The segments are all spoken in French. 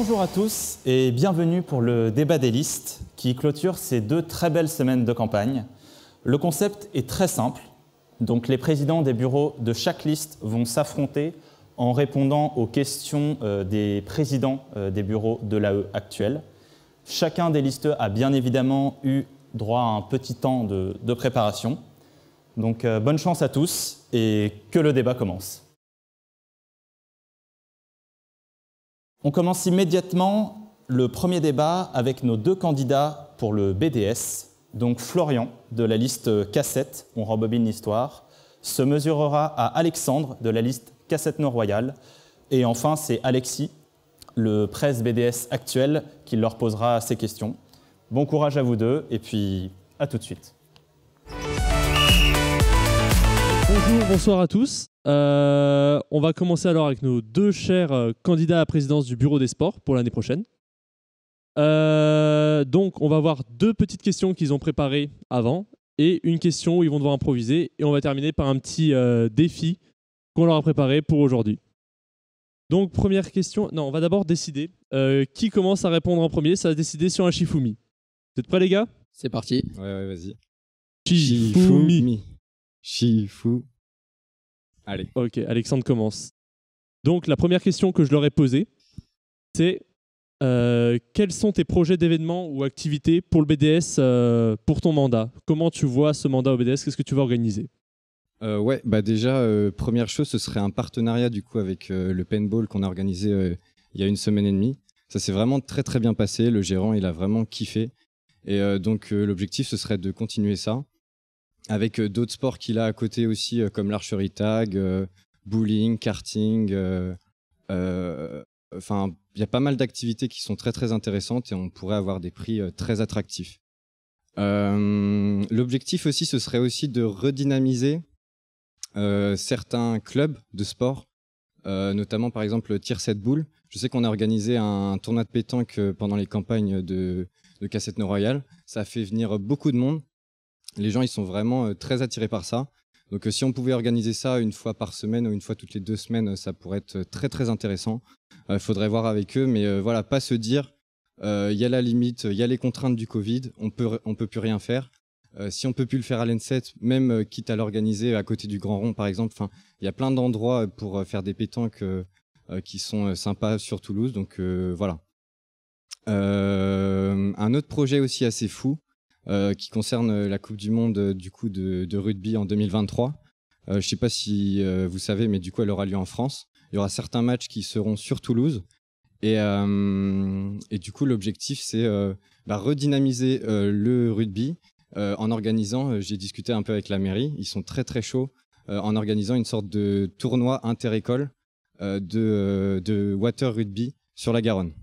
Bonjour à tous et bienvenue pour le débat des listes qui clôture ces 2 très belles semaines de campagne. Le concept est très simple, donc les présidents des bureaux de chaque liste vont s'affronter en répondant aux questions des présidents des bureaux de l'AE actuels. Chacun des listeux a bien évidemment eu droit à un petit temps de préparation. Donc bonne chance à tous et que le débat commence. On commence immédiatement le premier débat avec nos 2 candidats pour le BDS. Donc Florian, de la liste Cassette, on rembobine l'histoire, se mesurera à Alexandre, de la liste Cassette Nord-Royal. Et enfin, c'est Alexis, le presse BDS actuel, qui leur posera ces questions. Bon courage à vous 2, et puis à tout de suite. Bonjour, bonsoir à tous. On va commencer alors avec nos 2 chers candidats à la présidence du Bureau des sports pour l'année prochaine. Donc, on va avoir 2 petites questions qu'ils ont préparées avant et une question où ils vont devoir improviser. Et on va terminer par un petit défi qu'on leur a préparé pour aujourd'hui. Donc, première question. Non, on va d'abord décider qui commence à répondre en premier. Ça va se décider sur un Shifumi. Vous êtes prêts, les gars? C'est parti. Ouais, vas-y. Shifumi. Shifu. Allez. Ok, Alexandre commence. Donc, la première question que je leur ai posée, c'est quels sont tes projets d'événements ou activités pour le BDS pour ton mandat? Comment tu vois ce mandat au BDS? Qu'est-ce que tu vas organiser? Ouais, bah déjà, première chose, ce serait un partenariat du coup avec le paintball qu'on a organisé il y a 1 semaine et demie. Ça s'est vraiment très très bien passé. Le gérant, il a vraiment kiffé. Et donc, l'objectif, ce serait de continuer ça avec d'autres sports qu'il a à côté aussi, comme l'archerie tag, bowling, karting. Enfin, il y a pas mal d'activités qui sont très très intéressantes et on pourrait avoir des prix très attractifs. L'objectif aussi, ce serait aussi de redynamiser certains clubs de sport, notamment par exemple Tir 7 Boules. Je sais qu'on a organisé un tournoi de pétanque pendant les campagnes de Cassette Nord-Royal. Ça a fait venir beaucoup de monde. Les gens, ils sont vraiment très attirés par ça. Donc si on pouvait organiser ça 1 fois par semaine ou 1 fois toutes les 2 semaines, ça pourrait être très très intéressant. Faudrait voir avec eux, mais voilà, pas se dire il y a la limite, il y a les contraintes du Covid, on peut plus rien faire. Si on peut plus le faire à l'N7, même quitte à l'organiser à côté du Grand Rond par exemple, enfin, il y a plein d'endroits pour faire des pétanques qui sont sympas sur Toulouse, donc voilà. Un autre projet aussi assez fou qui concerne la Coupe du Monde du coup de rugby en 2023. Je sais pas si vous savez, mais du coup elle aura lieu en France. Il y aura certains matchs qui seront sur Toulouse et du coup l'objectif c'est redynamiser le rugby en organisant, j'ai discuté un peu avec la mairie, ils sont très très chauds en organisant une sorte de tournoi inter-école de water rugby sur la Garonne.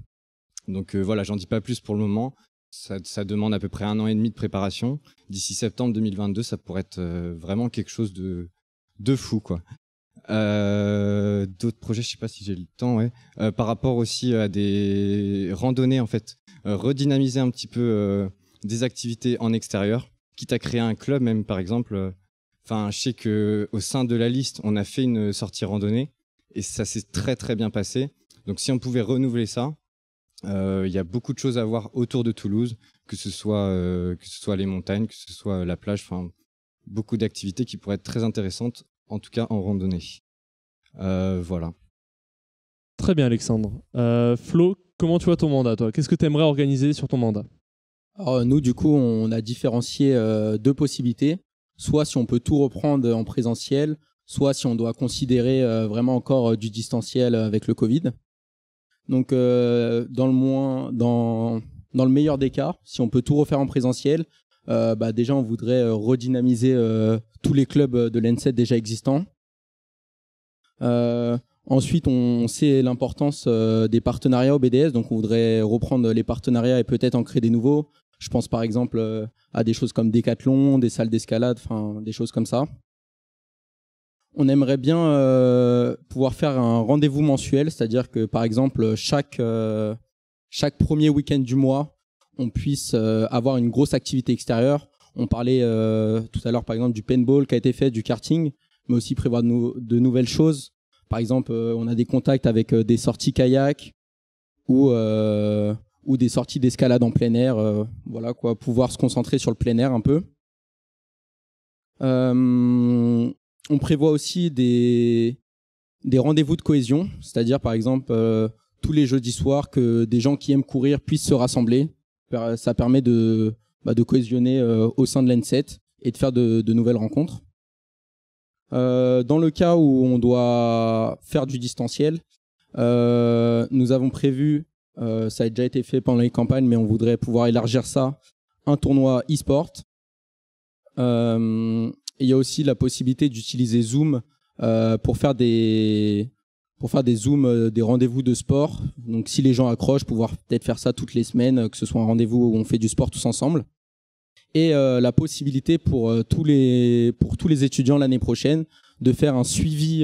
Donc voilà, j'en dis pas plus pour le moment. Ça demande à peu près 1 an et demi de préparation. D'ici septembre 2022, ça pourrait être vraiment quelque chose de fou, quoi. D'autres projets, je sais pas si j'ai le temps, ouais. Par rapport aussi à des randonnées, en fait, redynamiser un petit peu des activités en extérieur, quitte à créer un club même, par exemple. Enfin, je sais que au sein de la liste, on a fait une sortie randonnée et ça s'est très très bien passé. Donc, si on pouvait renouveler ça. Il y a beaucoup de choses à voir autour de Toulouse, que ce soit les montagnes, que ce soit la plage, enfin beaucoup d'activités qui pourraient être très intéressantes, en tout cas en randonnée. Voilà. Très bien, Alexandre. Flo, comment tu vois ton mandat, toi? Qu'est-ce que tu aimerais organiser sur ton mandat? Alors, nous, du coup, on a différencié 2 possibilités. Soit si on peut tout reprendre en présentiel, soit si on doit considérer vraiment encore du distanciel avec le Covid. Donc, dans le meilleur des cas, si on peut tout refaire en présentiel, déjà, on voudrait redynamiser tous les clubs de l'N7 déjà existants. Ensuite, on sait l'importance des partenariats au BDS, donc on voudrait reprendre les partenariats et peut-être en créer des nouveaux. Je pense par exemple à des choses comme Décathlon, des salles d'escalade, enfin des choses comme ça. On aimerait bien pouvoir faire un rendez-vous mensuel, c'est-à-dire que par exemple chaque premier week-end du mois, on puisse avoir une grosse activité extérieure. On parlait tout à l'heure par exemple du paintball qui a été fait, du karting, mais aussi prévoir de nouvelles choses. Par exemple, on a des contacts avec des sorties kayak, ou des sorties d'escalade en plein air. Voilà quoi, pouvoir se concentrer sur le plein air un peu. On prévoit aussi des rendez-vous de cohésion, c'est-à-dire par exemple tous les jeudis soirs que des gens qui aiment courir puissent se rassembler. Ça permet de cohésionner au sein de l'N7 et de faire de nouvelles rencontres. Dans le cas où on doit faire du distanciel, nous avons prévu, ça a déjà été fait pendant les campagnes, mais on voudrait pouvoir élargir ça, un tournoi e-sport. Il y a aussi la possibilité d'utiliser Zoom pour faire des Zooms, des rendez-vous de sport. Donc si les gens accrochent, pouvoir peut-être faire ça toutes les semaines, que ce soit un rendez-vous où on fait du sport tous ensemble. Et la possibilité pour tous les étudiants l'année prochaine de faire un suivi,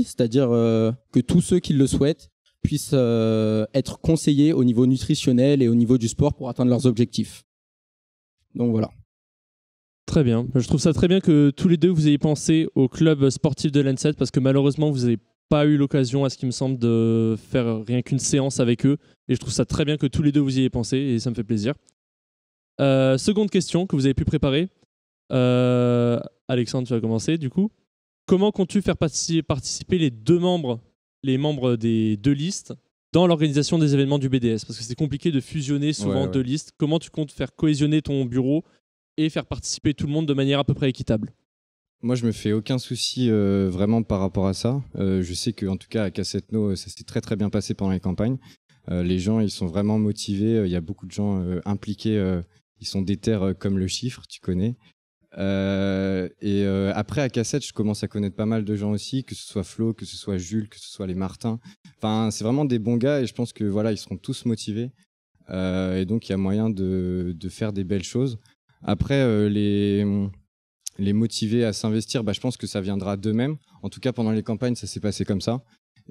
c'est-à-dire que tous ceux qui le souhaitent puissent être conseillés au niveau nutritionnel et au niveau du sport pour atteindre leurs objectifs. Donc voilà. Très bien. Je trouve ça très bien que tous les deux vous ayez pensé au club sportif de l'N7 parce que malheureusement vous n'avez pas eu l'occasion, à ce qui me semble, de faire rien qu'une séance avec eux. Et je trouve ça très bien que tous les deux vous y ayez pensé et ça me fait plaisir. Seconde question que vous avez pu préparer. Alexandre, tu vas commencer du coup. Comment comptes-tu faire participer les membres des deux listes dans l'organisation des événements du BDS? Parce que c'est compliqué de fusionner souvent deux listes. Comment tu comptes faire cohésionner ton bureau et faire participer tout le monde de manière à peu près équitable? Moi, je me fais aucun souci vraiment par rapport à ça. Je sais qu'en tout cas, à Cassetno, ça s'est très très bien passé pendant les campagnes. Les gens, ils sont vraiment motivés. Il y a beaucoup de gens impliqués. Ils sont déter comme le chiffre, tu connais. Après, à Cassette, je commence à connaître pas mal de gens aussi, que ce soit Flo, que ce soit Jules, que ce soit les Martins. Enfin, c'est vraiment des bons gars et je pense que voilà, ils seront tous motivés. Et donc, il y a moyen de faire des belles choses. Après, les motiver à s'investir, je pense que ça viendra d'eux-mêmes. En tout cas, pendant les campagnes, ça s'est passé comme ça.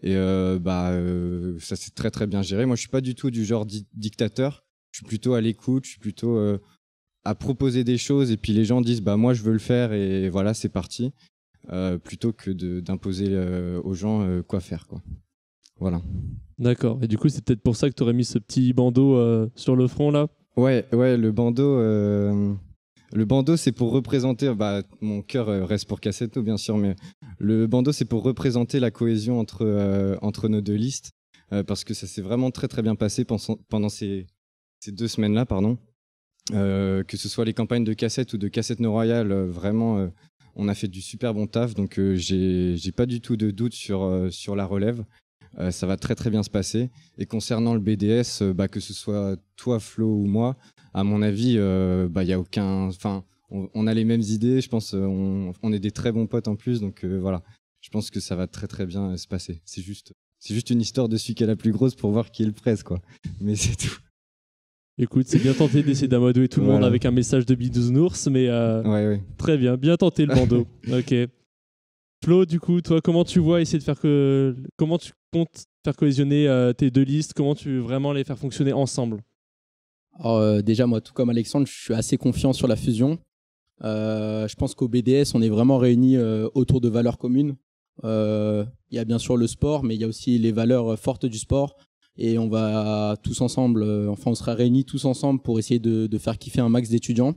Et ça s'est très très bien géré. Moi, je suis pas du tout du genre dictateur. Je suis plutôt à l'écoute, je suis plutôt à proposer des choses et puis les gens disent moi je veux le faire et voilà, c'est parti. Plutôt que d'imposer aux gens quoi faire, quoi. Voilà. D'accord. Et du coup, c'est peut-être pour ça que tu aurais mis ce petit bandeau sur le front là? Ouais, le bandeau. Le bandeau, c'est pour représenter. Mon cœur reste pour Cassetno, bien sûr, mais le bandeau, c'est pour représenter la cohésion entre nos deux listes, parce que ça s'est vraiment très très bien passé pendant ces 2 semaines-là, pardon. Que ce soit les campagnes de Cassette ou de Cassetno Royal, vraiment, on a fait du super bon taf. Donc, j'ai pas du tout de doute sur la relève. Ça va très très bien se passer. Et concernant le BDS, que ce soit toi, Flo ou moi, à mon avis, y a aucun. Enfin, on a les mêmes idées. Je pense, on est des très bons potes en plus. Donc voilà, je pense que ça va très très bien se passer. C'est juste une histoire de celui qui est la plus grosse pour voir qui est le presse, quoi. Mais c'est tout. Écoute, c'est bien tenté d'essayer d'amadouer tout le monde avec un message de Bidounours, mais très bien tenté le bandeau. Ok. Flo, du coup, toi, comment tu vois essayer de faire comment tu comptes faire cohésionner tes deux listes? Comment tu veux vraiment les faire fonctionner ensemble? Alors, déjà, moi, tout comme Alexandre, je suis assez confiant sur la fusion. Je pense qu'au BDS, on est vraiment réunis autour de valeurs communes. Il y a bien sûr le sport, mais il y a aussi les valeurs fortes du sport. Et on va tous ensemble, on sera réunis tous ensemble pour essayer de faire kiffer un max d'étudiants.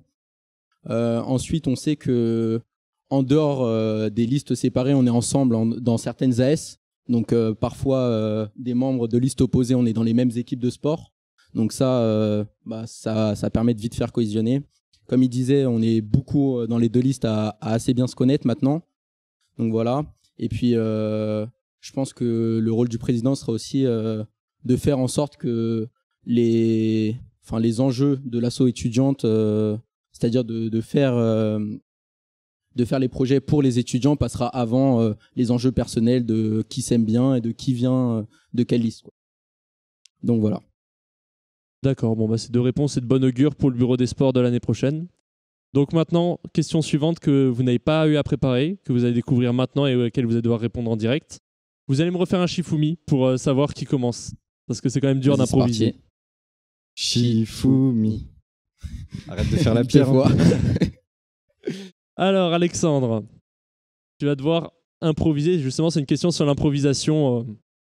Ensuite, on sait que en dehors des listes séparées, on est ensemble dans certaines AS. Donc parfois, des membres de listes opposées, on est dans les mêmes équipes de sport. Donc ça permet de vite faire cohésionner. Comme il disait, on est beaucoup dans les deux listes à assez bien se connaître maintenant. Donc voilà. Et puis, je pense que le rôle du président sera aussi de faire en sorte que les enjeux de l'asso étudiante, c'est-à-dire de faire les projets pour les étudiants, passera avant les enjeux personnels de qui s'aime bien et de qui vient de quelle liste, quoi. Donc voilà. D'accord, ces deux réponses, c'est de bonne augure pour le bureau des sports de l'année prochaine. Donc maintenant, question suivante que vous n'avez pas eu à préparer, que vous allez découvrir maintenant et à laquelle vous allez devoir répondre en direct. Vous allez me refaire un Shifumi pour savoir qui commence. Parce que c'est quand même dur d'improviser. Shifumi. Arrête de faire la pierre. Alors, Alexandre, tu vas devoir improviser. Justement, c'est une question sur l'improvisation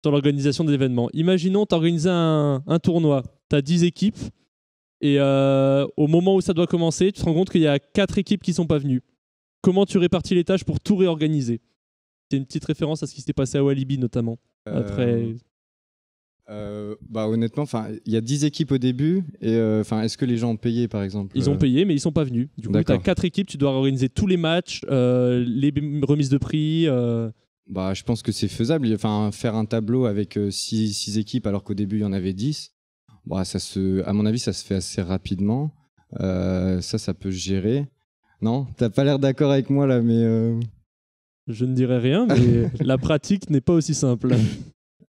sur l'organisation des événements. Imaginons, tu organises un tournoi, tu as 10 équipes, et au moment où ça doit commencer, tu te rends compte qu'il y a 4 équipes qui ne sont pas venues. Comment tu répartis les tâches pour tout réorganiser? C'est une petite référence à ce qui s'était passé à Walibi notamment. Après... honnêtement, il y a 10 équipes au début, et est-ce que les gens ont payé par exemple? Ils ont payé, mais ils ne sont pas venus. Du coup, tu as 4 équipes, tu dois organiser tous les matchs, les remises de prix. Je pense que c'est faisable. Faire un tableau avec 6 équipes alors qu'au début il y en avait 10, à mon avis, ça se fait assez rapidement. Ça peut se gérer. Non, t'as pas l'air d'accord avec moi là, mais... Je ne dirais rien, mais la pratique n'est pas aussi simple.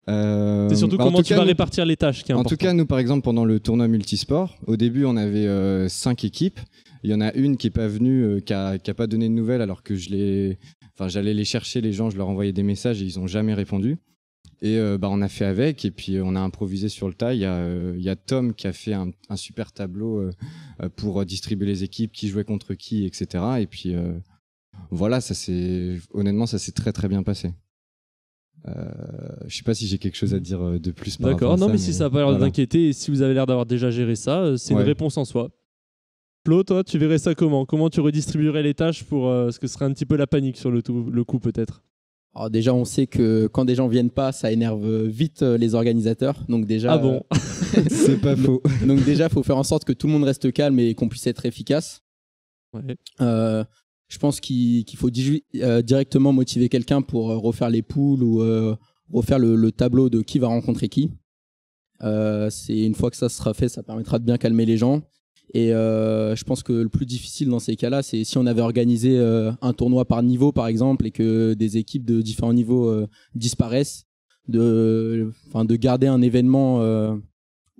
C'est surtout comment tu vas répartir les tâches qui est important. En tout cas, nous, par exemple, pendant le tournoi multisport, au début, on avait 5 équipes. Il y en a une qui n'est pas venue, qui a pas donné de nouvelles, alors que j'allais les chercher, les gens, je leur envoyais des messages et ils n'ont jamais répondu. Et on a fait avec, et puis on a improvisé sur le tas. Il y a Tom qui a fait un super tableau pour distribuer les équipes, qui jouait contre qui, etc. Et puis voilà, honnêtement, ça s'est très très bien passé. Je sais pas si j'ai quelque chose à dire de plus par rapport à ça. D'accord, non, mais si ça n'a pas l'air d'inquiéter, et si vous avez l'air d'avoir déjà géré ça, c'est une réponse en soi. Flo, toi, tu verrais ça comment? Comment tu redistribuerais les tâches pour ce que serait un petit peu la panique sur le coup peut-être? Alors déjà, on sait que quand des gens viennent pas, ça énerve vite les organisateurs. Donc déjà, ah bon c'est pas faux. Donc déjà, il faut faire en sorte que tout le monde reste calme et qu'on puisse être efficace. Ouais. Je pense qu'il faut directement motiver quelqu'un pour refaire les poules ou refaire le tableau de qui va rencontrer qui. Une fois que ça sera fait, ça permettra de bien calmer les gens. Et je pense que le plus difficile dans ces cas-là, c'est si on avait organisé un tournoi par niveau, par exemple, et que des équipes de différents niveaux disparaissent, de garder un événement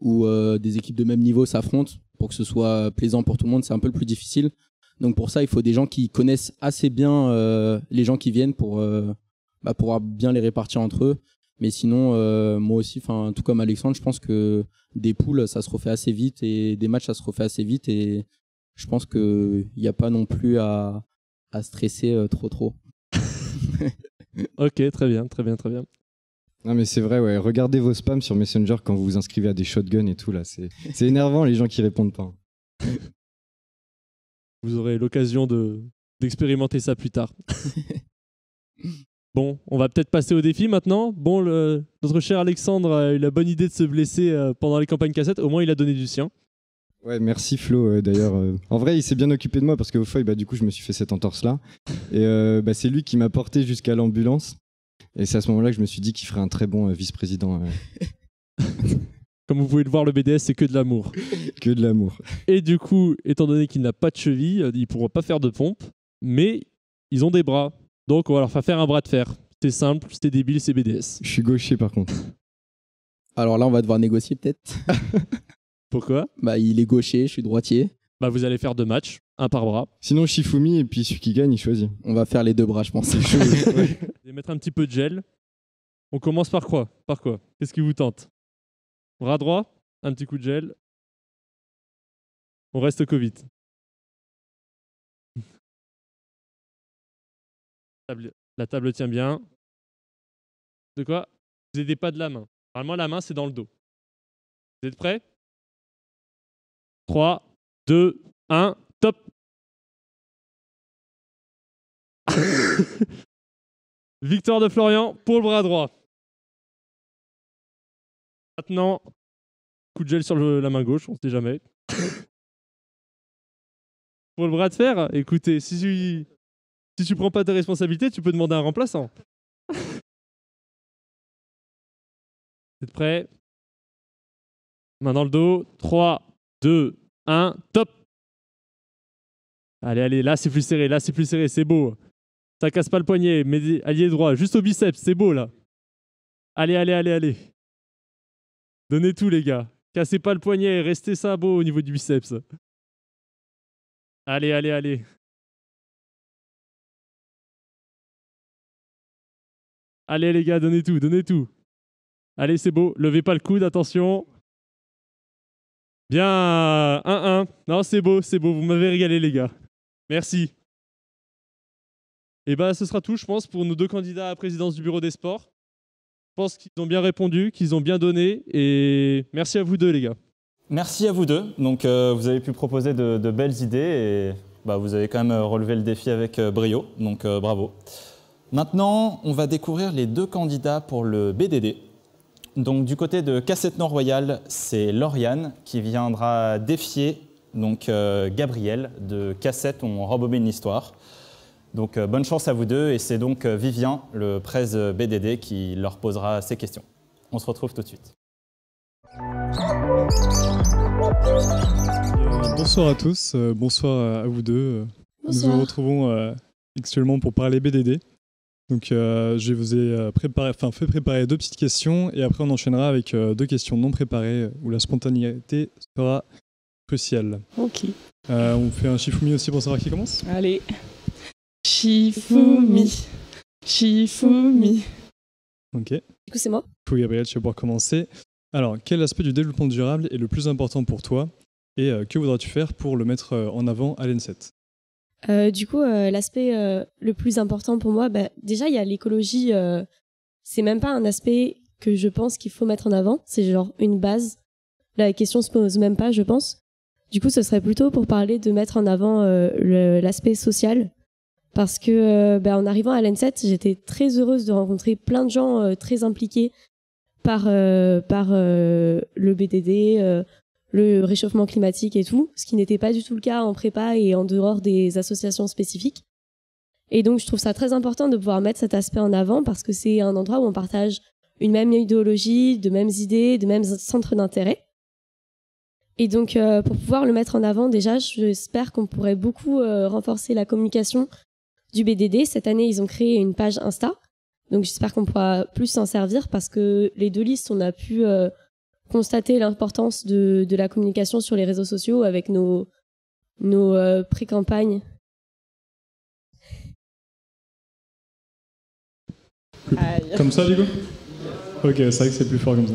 où des équipes de même niveau s'affrontent pour que ce soit plaisant pour tout le monde, c'est un peu le plus difficile. Donc pour ça, il faut des gens qui connaissent assez bien les gens qui viennent pour pouvoir bien les répartir entre eux. Mais sinon, moi aussi, tout comme Alexandre, je pense que des poules, ça se refait assez vite et des matchs, ça se refait assez vite. Et je pense qu'il n'y a pas non plus à stresser trop. Ok, très bien. Non mais c'est vrai, ouais. Regardez vos spams sur Messenger quand vous vous inscrivez à des shotguns et tout là. C'est énervant les gens qui répondent pas. Vous aurez l'occasion d'expérimenter ça plus tard. Bon, on va peut-être passer au défi maintenant. Bon, notre cher Alexandre a eu la bonne idée de se blesser pendant les campagnes cassettes. Au moins, il a donné du sien. Ouais, merci Flo. D'ailleurs, en vrai, il s'est bien occupé de moi parce qu'au foil, du coup, je me suis fait cette entorse-là. Et c'est lui qui m'a porté jusqu'à l'ambulance. Et c'est à ce moment-là que je me suis dit qu'il ferait un très bon vice-président. Comme vous pouvez le voir, le BDS, c'est que de l'amour. Que de l'amour. Et du coup, étant donné qu'il n'a pas de cheville, ils ne pourront pas faire de pompe. Mais ils ont des bras. Donc, on va leur faire un bras de fer. C'est simple, c'est débile, c'est BDS. Je suis gaucher, par contre. Alors là, on va devoir négocier, peut-être. Pourquoi? Il est gaucher, je suis droitier. Vous allez faire 2 matchs, un par bras. Sinon, Shifumi, et puis celui qui gagne, il choisit. On va faire les 2 bras, je pense. C'est chaud. Ouais. Je vais mettre un petit peu de gel. On commence par quoi? Qu'est-ce qui vous tente? Bras droit, un petit coup de gel. On reste Covid. La table tient bien. De quoi? Vous n'aidez pas de la main. Normalement, la main, c'est dans le dos. Vous êtes prêts? 3, 2, 1, top. Victoire de Florian pour le bras droit. Maintenant, coup de gel sur la main gauche, on ne sait jamais. Pour le bras de fer, écoutez, si tu prends pas tes responsabilités, tu peux demander un remplaçant. Vous êtes prêts? Main dans le dos. 3, 2, 1, top. Allez, là c'est plus serré, c'est beau. Ça casse pas le poignet, mais allié droit, juste au biceps, c'est beau là. Allez. Donnez tout les gars. Cassez pas le poignet, restez ça beau au niveau du biceps. Allez. Allez les gars, donnez tout. Allez, c'est beau. Levez pas le coude, attention. Bien, 1-1. Non, c'est beau. Vous m'avez régalé les gars. Merci. Et ce sera tout, je pense, pour nos 2 candidats à la présidence du bureau des sports. pense qu'ils ont bien répondu, qu'ils ont bien donné. Et merci à vous deux, les gars. Merci à vous deux. Donc, vous avez pu proposer de belles idées et vous avez quand même relevé le défi avec brio. Donc, bravo. Maintenant, on va découvrir les deux candidats pour le BDD. Donc, du côté de Cassette Nord Royal, c'est Lauriane qui viendra défier Gabriel de Cassette On rembobine l'histoire. Donc, bonne chance à vous deux. Et c'est donc Vivien, le presse BDD, qui leur posera ces questions. On se retrouve tout de suite. Bonsoir à tous, bonsoir à vous deux. Bonsoir. Nous nous retrouvons actuellement pour parler BDD. Donc je vous ai fait préparer deux petites questions et après on enchaînera avec deux questions non préparées où la spontanéité sera cruciale. Ok. On fait un Shifumi aussi pour savoir qui commence. Allez. Shifumi. Shifumi. Ok. Du coup, c'est moi. Du coup, Gabriel, tu vas pouvoir commencer. Alors, quel aspect du développement durable est le plus important pour toi et que voudras-tu faire pour le mettre en avant à l'ENSET ? Du coup, l'aspect le plus important pour moi, déjà, il y a l'écologie. C'est même pas un aspect que je pense qu'il faut mettre en avant. C'est genre une base. La question se pose même pas, je pense. Du coup, ce serait plutôt pour parler de mettre en avant l'aspect social. Parce que en arrivant à l'ENSET, j'étais très heureuse de rencontrer plein de gens très impliqués par le BDD, le réchauffement climatique et tout, ce qui n'était pas du tout le cas en prépa et en dehors des associations spécifiques. Et donc, je trouve ça très important de pouvoir mettre cet aspect en avant parce que c'est un endroit où on partage une même idéologie, de mêmes idées, de mêmes centres d'intérêt. Et donc, pour pouvoir le mettre en avant, déjà, j'espère qu'on pourrait beaucoup renforcer la communication du BDD. Cette année, ils ont créé une page Insta. Donc, j'espère qu'on pourra plus s'en servir parce que les deux listes, on a pu constater l'importance de la communication sur les réseaux sociaux avec nos pré-campagnes. Comme ça, du coup ? Ok, c'est vrai que c'est plus fort comme ça.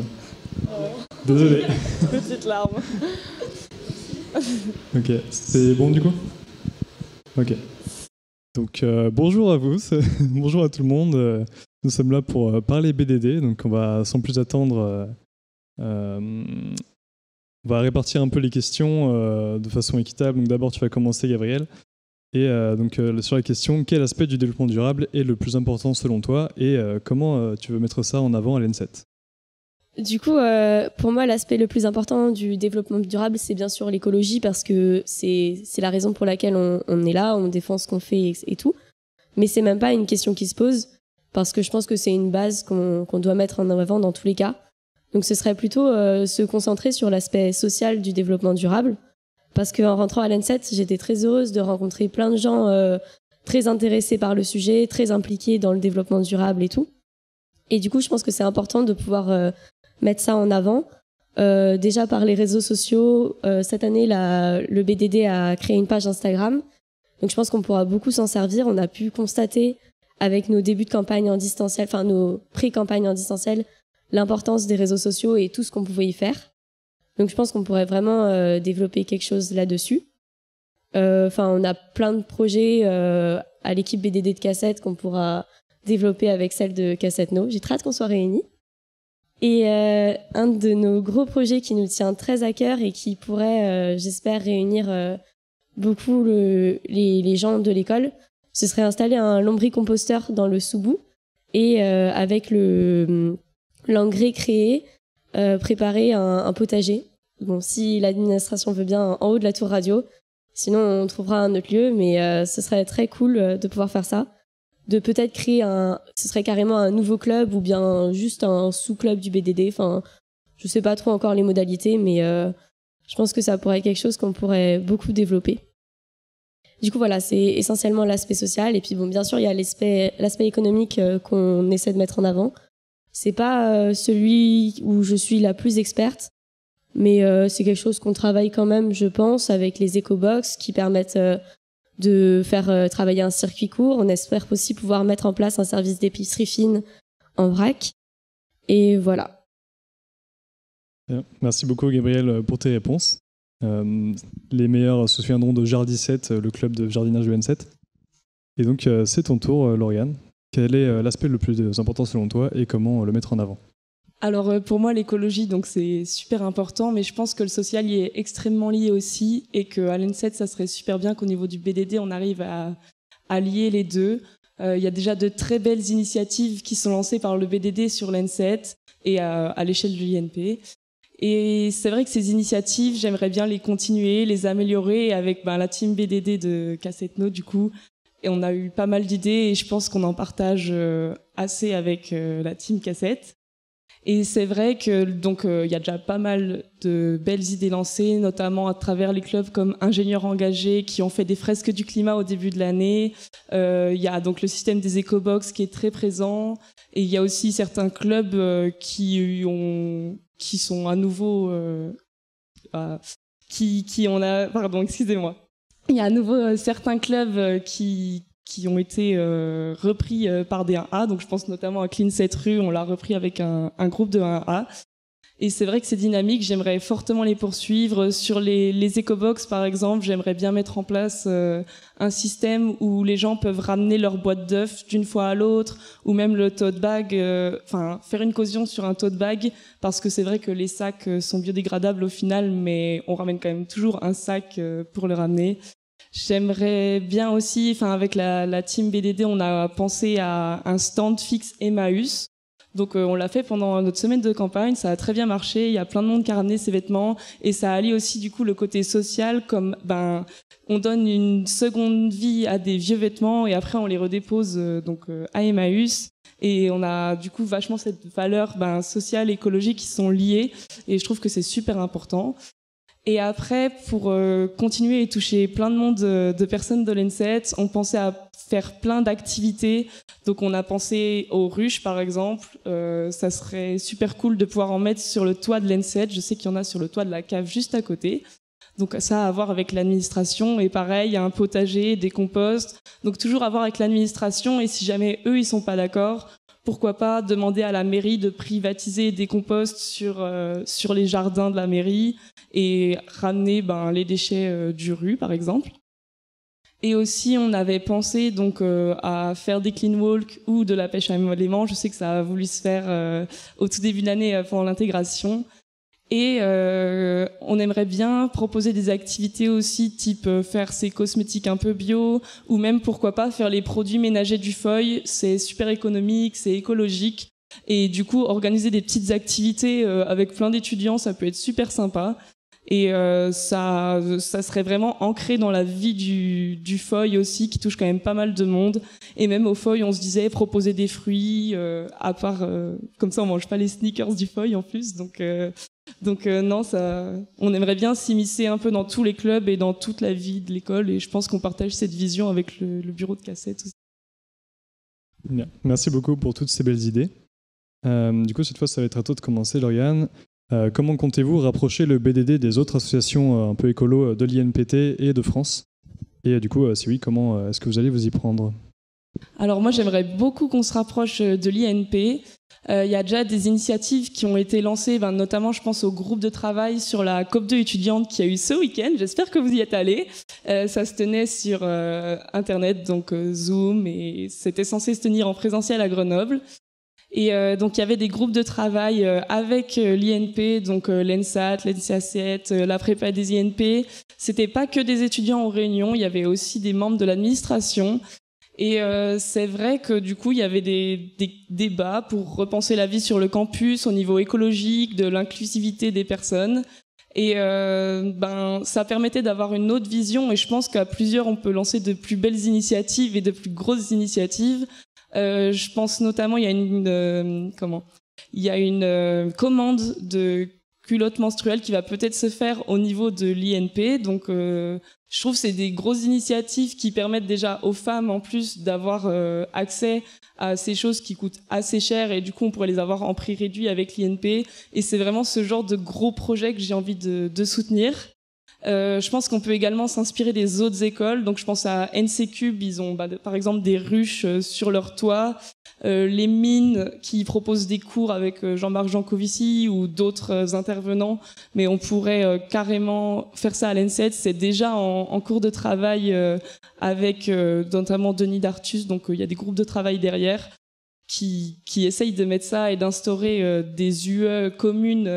Désolé. Petite larme. Ok, c'est bon du coup ? Ok. Donc bonjour à vous, bonjour à tout le monde. Nous sommes là pour parler BDD, donc on va sans plus attendre, on va répartir un peu les questions de façon équitable. Donc d'abord tu vas commencer Gabriel. Et sur la question, quel aspect du développement durable est le plus important selon toi et comment tu veux mettre ça en avant à l'ENSET ? Du coup, pour moi, l'aspect le plus important du développement durable, c'est bien sûr l'écologie parce que c'est la raison pour laquelle on est là, on défend ce qu'on fait et tout. Mais c'est même pas une question qui se pose parce que je pense que c'est une base qu'on doit mettre en avant dans tous les cas. Donc ce serait plutôt se concentrer sur l'aspect social du développement durable parce qu'en rentrant à l'ENSET, j'étais très heureuse de rencontrer plein de gens très intéressés par le sujet, très impliqués dans le développement durable et tout. Et du coup, je pense que c'est important de pouvoir mettre ça en avant. Déjà par les réseaux sociaux, cette année, le BDD a créé une page Instagram. Donc je pense qu'on pourra beaucoup s'en servir. On a pu constater avec nos débuts de campagne en distanciel, enfin nos pré-campagnes en distanciel, l'importance des réseaux sociaux et tout ce qu'on pouvait y faire. Donc je pense qu'on pourrait vraiment développer quelque chose là-dessus. On a plein de projets à l'équipe BDD de Cassette qu'on pourra développer avec celle de Cassette No. J'ai très hâte qu'on soit réunis. Et un de nos gros projets qui nous tient très à cœur et qui pourrait, j'espère, réunir beaucoup les gens de l'école, ce serait installer un lombricomposteur dans le Soubou et avec l'engrais créé, préparer un potager. Bon, si l'administration veut bien, en haut de la tour radio. Sinon, on trouvera un autre lieu, mais ce serait très cool de pouvoir faire ça. De peut-être créer ce serait carrément un nouveau club ou bien juste un sous-club du BDD. Enfin, je sais pas trop encore les modalités, mais je pense que ça pourrait être quelque chose qu'on pourrait beaucoup développer. Du coup, voilà, c'est essentiellement l'aspect social. Et puis, bon, bien sûr, il y a l'aspect économique qu'on essaie de mettre en avant. C'est pas celui où je suis la plus experte, mais c'est quelque chose qu'on travaille quand même, je pense, avec les éco-box qui permettent de faire travailler un circuit court. On espère aussi pouvoir mettre en place un service d'épicerie fine en vrac. Et voilà. Bien. Merci beaucoup Gabriel pour tes réponses. Les meilleurs se souviendront de Jardi 7, le club de jardinage de N7. Et donc c'est ton tour Lauriane. Quel est l'aspect le plus important selon toi et comment le mettre en avant? Alors pour moi l'écologie donc c'est super important, mais je pense que le social y est extrêmement lié aussi et qu'à l'ENSET ça serait super bien qu'au niveau du BDD on arrive à lier les deux. Il y a déjà de très belles initiatives qui sont lancées par le BDD sur l'ENSET et à l'échelle de l'INP. Et c'est vrai que ces initiatives, j'aimerais bien les continuer, les améliorer avec la team BDD de Cassette No du coup. Et on a eu pas mal d'idées et je pense qu'on en partage assez avec la team Cassette. Et c'est vrai que donc il y a déjà pas mal de belles idées lancées, notamment à travers les clubs comme Ingénieurs Engagés qui ont fait des fresques du climat au début de l'année. Il y a donc le système des éco-box qui est très présent. Et il y a aussi certains clubs qui sont à nouveau pardon, excusez-moi. Il y a à nouveau certains clubs qui ont été repris par des 1A, donc je pense notamment à Clean 7 rue, on l'a repris avec un groupe de 1A. Et c'est vrai que ces dynamiques, j'aimerais fortement les poursuivre. Sur les éco-box, par exemple, j'aimerais bien mettre en place un système où les gens peuvent ramener leur boîte d'œufs d'une fois à l'autre, ou même le tote bag, faire une caution sur un tote bag, parce que c'est vrai que les sacs sont biodégradables au final, mais on ramène quand même toujours un sac pour le ramener. J'aimerais bien aussi, avec la team BDD, on a pensé à un stand fixe Emmaüs. Donc on l'a fait pendant notre semaine de campagne, ça a très bien marché, il y a plein de monde qui a ramené ses vêtements et ça allie aussi du coup le côté social comme on donne une seconde vie à des vieux vêtements et après on les redépose à Emmaüs et on a du coup vachement cette valeur sociale, écologique qui sont liées et je trouve que c'est super important. Et après, pour continuer et toucher plein de monde de personnes de l'ENSET, on pensait à faire plein d'activités. Donc on a pensé aux ruches, par exemple. Ça serait super cool de pouvoir en mettre sur le toit de l'ENSET. Je sais qu'il y en a sur le toit de la cave juste à côté. Donc ça a à voir avec l'administration. Et pareil, il y a un potager, des composts. Donc toujours à voir avec l'administration. Et si jamais eux, ils sont pas d'accord, pourquoi pas demander à la mairie de privatiser des composts sur les jardins de la mairie et ramener les déchets du rue, par exemple. Et aussi, on avait pensé à faire des clean walk ou de la pêche à l'élément. Je sais que ça a voulu se faire au tout début de l'année pendant l'intégration. Et on aimerait bien proposer des activités aussi, type faire ses cosmétiques un peu bio, ou même pourquoi pas faire les produits ménagers du Foy. C'est super économique, c'est écologique. Et du coup, organiser des petites activités avec plein d'étudiants, ça peut être super sympa. Et ça serait vraiment ancré dans la vie du Foy aussi, qui touche quand même pas mal de monde. Et même au Foy, on se disait proposer des fruits, à part comme ça on mange pas les sneakers du Foy en plus. Donc non, on aimerait bien s'immiscer un peu dans tous les clubs et dans toute la vie de l'école. Et je pense qu'on partage cette vision avec le bureau de Cassette aussi. Bien. Merci beaucoup pour toutes ces belles idées. Du coup, cette fois, ça va être à toi de commencer, Lauriane. Comment comptez-vous rapprocher le BDD des autres associations un peu écolo de l'INPT et de France? Et du coup, si oui, comment est-ce que vous allez vous y prendre? Alors moi, j'aimerais beaucoup qu'on se rapproche de l'INP. Il y a déjà des initiatives qui ont été lancées, notamment je pense au groupe de travail sur la COP2 étudiante qui a eu ce week-end. J'espère que vous y êtes allés. Ça se tenait sur Internet, donc Zoom, et c'était censé se tenir en présentiel à Grenoble. Et donc il y avait des groupes de travail avec l'INP, donc l'ENSAT, l'ENSACET, la prépa des INP. C'était pas que des étudiants aux réunions, il y avait aussi des membres de l'administration. Et c'est vrai que du coup il y avait des débats pour repenser la vie sur le campus au niveau écologique, de l'inclusivité des personnes. Et ça permettait d'avoir une autre vision. Et je pense qu'à plusieurs on peut lancer de plus belles initiatives et de plus grosses initiatives. Je pense notamment il y a une commande de culottes menstruelles qui va peut-être se faire au niveau de l'INP. Donc je trouve que c'est des grosses initiatives qui permettent déjà aux femmes en plus d'avoir accès à ces choses qui coûtent assez cher et du coup on pourrait les avoir en prix réduit avec l'INP. Et c'est vraiment ce genre de gros projet que j'ai envie de soutenir. Je pense qu'on peut également s'inspirer des autres écoles. Donc je pense à NCCube, ils ont par exemple des ruches sur leur toit. les mines qui proposent des cours avec Jean-Marc Jancovici ou d'autres intervenants, mais on pourrait carrément faire ça à l'ENSET. C'est déjà en cours de travail avec notamment Denis Dartus, donc il y a des groupes de travail derrière qui essayent de mettre ça et d'instaurer des UE communes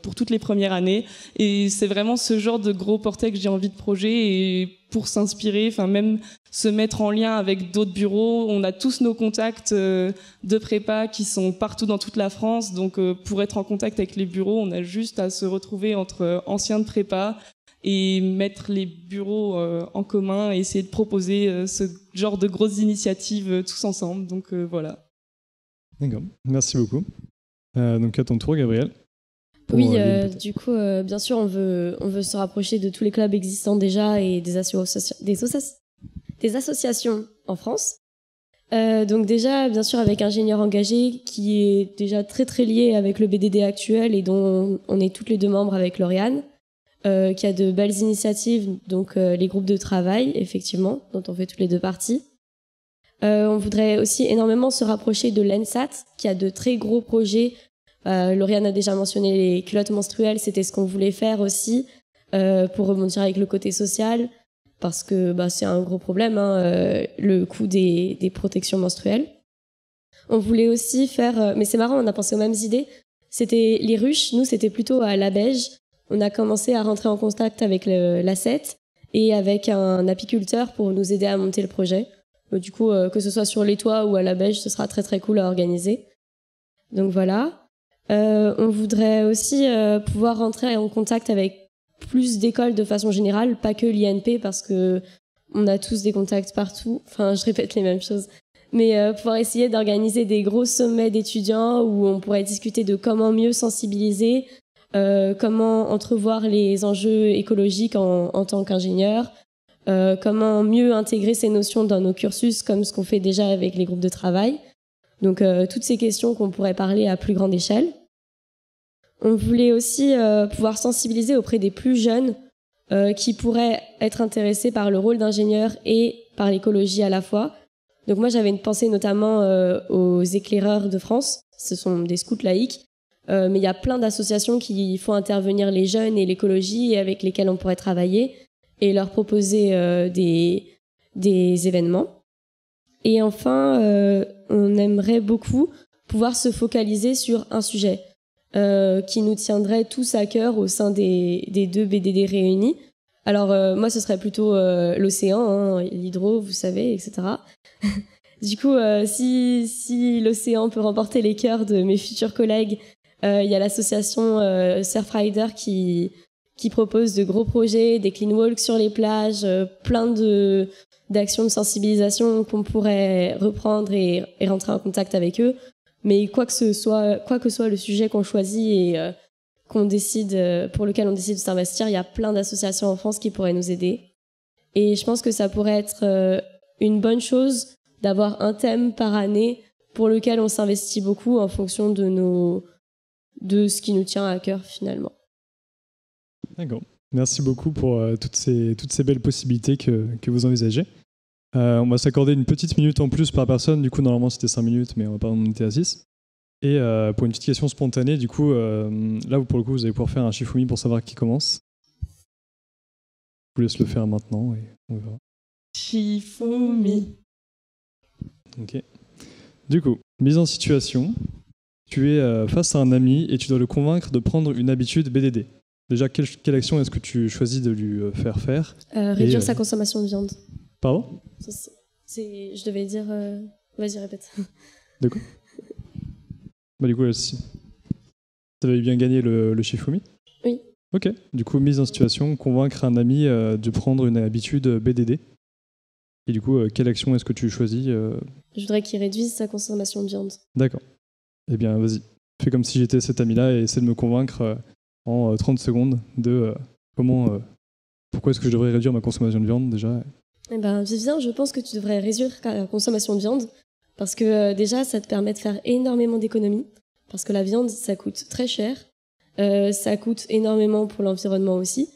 pour toutes les premières années. Et c'est vraiment ce genre de gros portail que j'ai envie de projet, et pour s'inspirer, enfin même se mettre en lien avec d'autres bureaux. On a tous nos contacts de prépa qui sont partout dans toute la France, donc pour être en contact avec les bureaux, on a juste à se retrouver entre anciens de prépa et mettre les bureaux en commun et essayer de proposer ce genre de grosses initiatives tous ensemble. Donc voilà. D'accord, merci beaucoup. Donc à ton tour, Gabriel. Oui, du coup, bien sûr, on veut se rapprocher de tous les clubs existants déjà et des associations en France. Donc déjà, bien sûr, avec Ingénieurs Engagés, qui est déjà très très lié avec le BDD actuel et dont on est toutes les deux membres avec Lauriane, qui a de belles initiatives, donc les groupes de travail, effectivement, dont on fait toutes les deux parties. On voudrait aussi énormément se rapprocher de l'ENSAT, qui a de très gros projets. Lauriane a déjà mentionné les culottes menstruelles, c'était ce qu'on voulait faire aussi, pour rebondir avec le côté social, parce que c'est un gros problème, le coût des protections menstruelles. On voulait aussi faire, mais c'est marrant, on a pensé aux mêmes idées, c'était les ruches, nous c'était plutôt à Labège. On a commencé à rentrer en contact avec l'ACET et avec un apiculteur pour nous aider à monter le projet. Du coup, que ce soit sur les toits ou à Labège, ce sera très très cool à organiser. Donc voilà. On voudrait aussi pouvoir rentrer en contact avec plus d'écoles de façon générale, pas que l'INP, parce que on a tous des contacts partout. Enfin, je répète les mêmes choses. Mais pouvoir essayer d'organiser des gros sommets d'étudiants où on pourrait discuter de comment mieux sensibiliser, comment entrevoir les enjeux écologiques en tant qu'ingénieur, comment mieux intégrer ces notions dans nos cursus, comme ce qu'on fait déjà avec les groupes de travail. Donc toutes ces questions qu'on pourrait parler à plus grande échelle. On voulait aussi pouvoir sensibiliser auprès des plus jeunes qui pourraient être intéressés par le rôle d'ingénieur et par l'écologie à la fois. Donc moi j'avais une pensée notamment aux éclaireurs de France, ce sont des scouts laïcs, mais il y a plein d'associations qui font intervenir les jeunes et l'écologie et avec lesquelles on pourrait travailler et leur proposer des événements. Et enfin, on aimerait beaucoup pouvoir se focaliser sur un sujet qui nous tiendrait tous à cœur au sein des deux BDD réunis. Alors moi ce serait plutôt l'océan, l'hydro, vous savez, etc. Du coup, si l'océan peut remporter les cœurs de mes futurs collègues, il y a l'association Surfrider qui propose de gros projets, des clean walks sur les plages, plein d'actions de sensibilisation qu'on pourrait reprendre et rentrer en contact avec eux. Mais quoi que soit le sujet qu'on choisit et pour lequel on décide de s'investir, il y a plein d'associations en France qui pourraient nous aider. Et je pense que ça pourrait être une bonne chose d'avoir un thème par année pour lequel on s'investit beaucoup en fonction de ce qui nous tient à cœur finalement. D'accord. Merci beaucoup pour toutes ces belles possibilités que vous envisagez. On va s'accorder une petite minute en plus par personne. Du coup, normalement, c'était 5 minutes, mais on va pas en monter à 6. Et pour une petite question spontanée, du coup, là, pour le coup, vous allez pouvoir faire un Shifumi pour savoir qui commence. Je vous laisse le faire maintenant et on verra. Shifumi. Ok. Du coup, mise en situation. Tu es face à un ami et tu dois le convaincre de prendre une habitude BDD. Déjà, quelle action est-ce que tu choisis de lui faire faire Réduire sa consommation de viande. Pardon ? Je devais dire... Vas-y, répète. De quoi ? Du coup, si. Tu avais bien gagné le Shifumi ? Oui. Ok. Du coup, mise en situation, convaincre un ami de prendre une habitude BDD. Et du coup, quelle action est-ce que tu choisis Je voudrais qu'il réduise sa consommation de viande. D'accord. Eh bien, vas-y. Fais comme si j'étais cet ami-là et essaie de me convaincre en 30 secondes de pourquoi est-ce que je devrais réduire ma consommation de viande déjà. Eh ben, Vivien, je pense que tu devrais réduire ta consommation de viande parce que déjà, ça te permet de faire énormément d'économies parce que la viande, ça coûte très cher. Ça coûte énormément pour l'environnement aussi.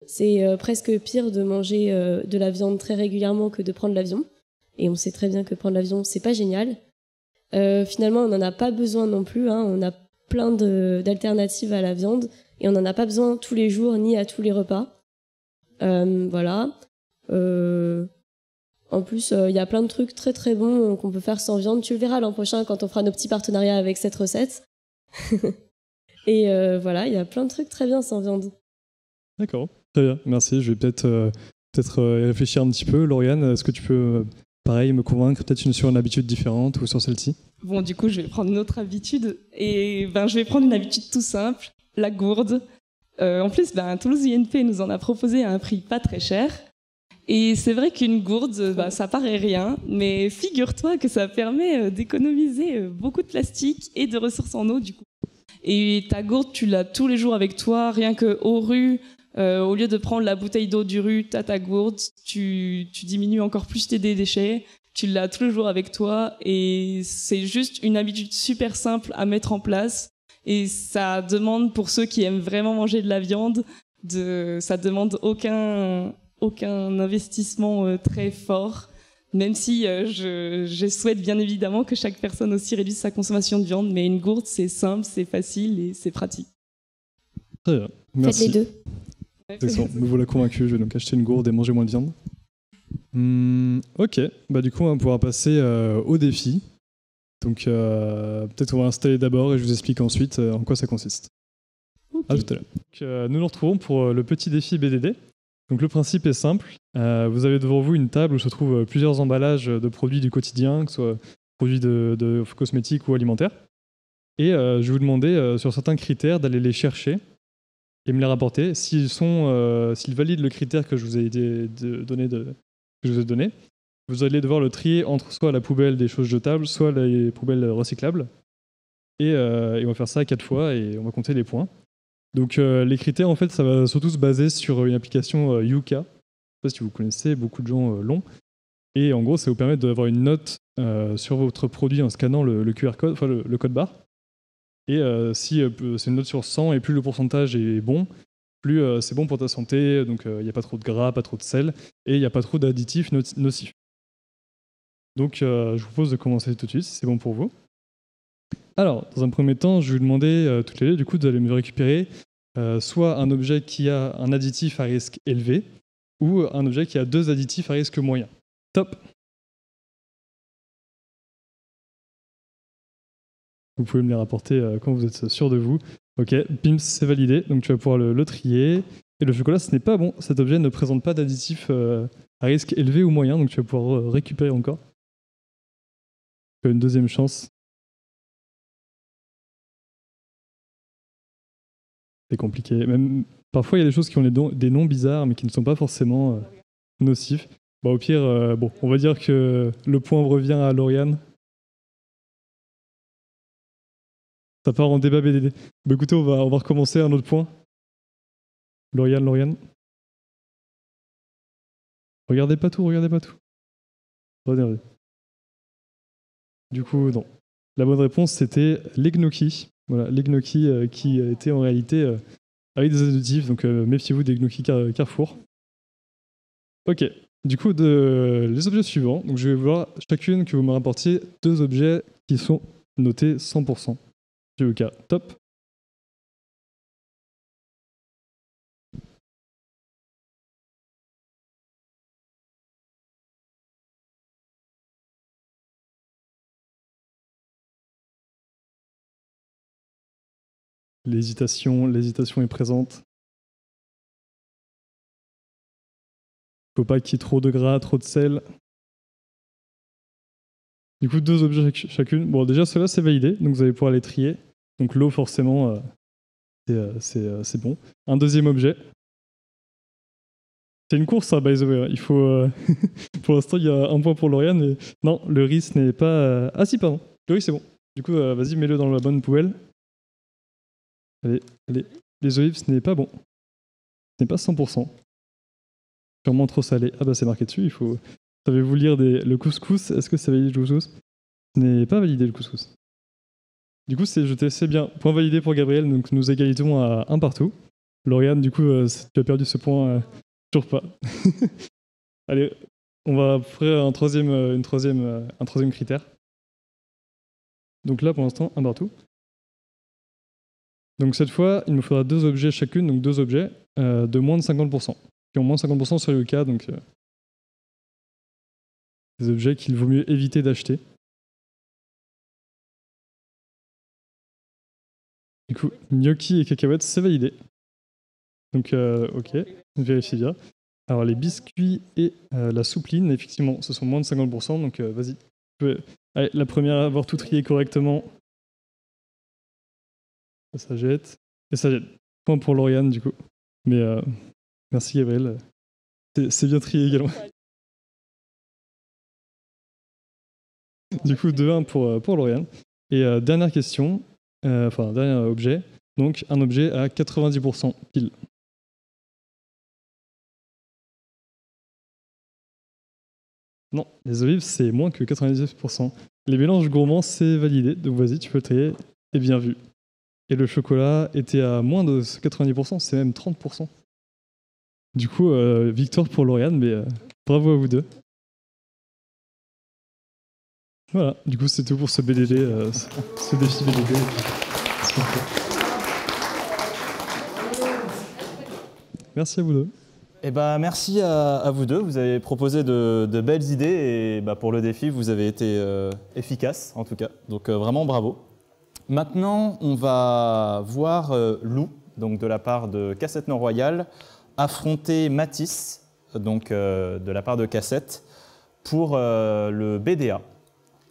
C'est presque pire de manger de la viande très régulièrement que de prendre l'avion. Et on sait très bien que prendre l'avion, c'est pas génial. Finalement, on n'en a pas besoin non plus. Hein. On a plein d'alternatives à la viande et on n'en a pas besoin tous les jours ni à tous les repas. Voilà. En plus, il y a plein de trucs très très bons qu'on peut faire sans viande. Tu le verras l'an prochain quand on fera nos petits partenariats avec cette recette. Et voilà, il y a plein de trucs très bien sans viande. D'accord, très bien, merci. Je vais peut-être y réfléchir un petit peu. Lauriane, est-ce que tu peux, pareil, me convaincre peut-être sur une habitude différente ou sur celle-ci? Bon, du coup, je vais prendre une autre habitude. Et je vais prendre une habitude tout simple, la gourde. En plus, Toulouse INP nous en a proposé à un prix pas très cher. Et c'est vrai qu'une gourde, ça paraît rien, mais figure-toi que ça permet d'économiser beaucoup de plastique et de ressources en eau, du coup. Et ta gourde, tu l'as tous les jours avec toi, rien qu'aux rues. Au lieu de prendre la bouteille d'eau du rue, t'as ta gourde, tu diminues encore plus tes déchets, tu l'as tous les jours avec toi. Et c'est juste une habitude super simple à mettre en place. Et ça demande, pour ceux qui aiment vraiment manger de la viande, ça demande aucun investissement très fort, même si je souhaite bien évidemment que chaque personne aussi réduise sa consommation de viande, mais une gourde, c'est simple, c'est facile et c'est pratique. Très bien, merci. Faites les deux. Excellent, me voilà convaincu, je vais donc acheter une gourde et manger moins de viande. Ok, du coup on va pouvoir passer au défi. Donc peut-être on va installer d'abord et je vous explique ensuite en quoi ça consiste. Okay. À tout à l'heure. Nous nous retrouvons pour le petit défi BDD. Donc le principe est simple, vous avez devant vous une table où se trouvent plusieurs emballages de produits du quotidien, que ce soit produits de cosmétiques ou alimentaires. Et je vais vous demander sur certains critères d'aller les chercher et me les rapporter. S'ils valident le critère que je vous ai donné, vous allez devoir le trier entre soit la poubelle des choses jetables, soit les poubelles recyclables. Et on va faire ça 4 fois et on va compter les points. Donc les critères, en fait, ça va surtout se baser sur une application Yuka. Je ne sais pas si vous connaissez, beaucoup de gens l'ont. Et en gros, ça vous permet d'avoir une note sur votre produit en scannant le QR code, enfin le code barre. Et si c'est une note sur 100 et plus le pourcentage est bon, plus c'est bon pour ta santé. Donc il n'y a pas trop de gras, pas trop de sel et il n'y a pas trop d'additifs nocifs. Donc je vous propose de commencer tout de suite si c'est bon pour vous. Alors, dans un premier temps, je vais vous demander toutes les deux, du coup, d'aller me récupérer soit un objet qui a un additif à risque élevé ou un objet qui a 2 additifs à risque moyen. Top. Vous pouvez me les rapporter quand vous êtes sûr de vous. Ok, bim, c'est validé, donc tu vas pouvoir le trier. Et le chocolat, ce n'est pas bon. Cet objet ne présente pas d'additif à risque élevé ou moyen, donc tu vas pouvoir récupérer encore. Une deuxième chance. C'est compliqué. Même, parfois, il y a des choses qui ont des noms bizarres, mais qui ne sont pas forcément nocifs. Au pire, on va dire que le point revient à Lauriane. Ça part en débat BDD. Écoutez, on va recommencer un autre point. Lauriane. Regardez pas tout. Regardez. Du coup, non. La bonne réponse, c'était les gnocchis. Voilà, les gnocchis qui étaient en réalité avec des additifs, donc méfiez-vous des gnocchis Carrefour. Ok, du coup, les objets suivants, donc je vais vouloir chacune que vous me rapportiez 2 objets qui sont notés 100%. GEK, top. L'hésitation est présente. Il ne faut pas qu'il y ait trop de gras, trop de sel. Du coup, 2 objets chacune. Bon, déjà, ceux-là, c'est validé, donc vous allez pouvoir les trier. Donc l'eau, forcément, c'est bon. Un deuxième objet. C'est une course, ça, by the way. Il faut... pour l'instant, il y a un point pour Lauriane, mais non, le riz, ce n'est pas... Ah si, pardon. Le riz, c'est bon. Du coup, vas-y, mets-le dans la bonne poubelle. Allez. Les olives, ce n'est pas bon. Ce n'est pas 100%. Sûrement trop salé. Ah c'est marqué dessus, il faut... Savez-vous lire le couscous? Est-ce que ça valide le couscous? Ce n'est pas validé le couscous. Du coup, c'est jeté, c'est bien. Point validé pour Gabriel, donc nous égalitons à 1 partout. Lauriane, du coup, tu as perdu ce point, toujours pas. Allez, on va faire un troisième critère. Donc là, pour l'instant, un partout. Donc cette fois, il me faudra 2 objets chacune, donc 2 objets de moins de 50%, qui ont moins de 50% sur Yuka, donc des objets qu'il vaut mieux éviter d'acheter. Du coup, gnocchi et cacahuètes, c'est validé. Donc, ok, on vérifie bien. Alors, les biscuits et la soupline, effectivement, ce sont moins de 50%, donc vas-y. Allez, la première à avoir tout trié correctement. Ça jette. Et ça jette. Point pour Lauriane, du coup. Mais merci, Gabriel. C'est bien trié également. Du coup, 2-1 pour Lauriane. Et dernière question. Dernier objet, donc un objet à 90% pile. Non, les olives, c'est moins que 99%. Les mélanges gourmands, c'est validé, donc vas-y, tu peux le trier, et bien vu. Et le chocolat était à moins de 90%, c'est même 30%. Du coup, victoire pour Lauriane, mais bravo à vous deux. Voilà, du coup c'est tout pour ce BDD, ce défi BDD. Merci à vous deux. Eh ben, merci à vous deux, vous avez proposé de belles idées et pour le défi vous avez été efficace en tout cas, donc vraiment bravo. Maintenant on va voir Lou, donc de la part de Cassette Nord Royal, affronter Mathis, donc de la part de Cassette, pour le BDA.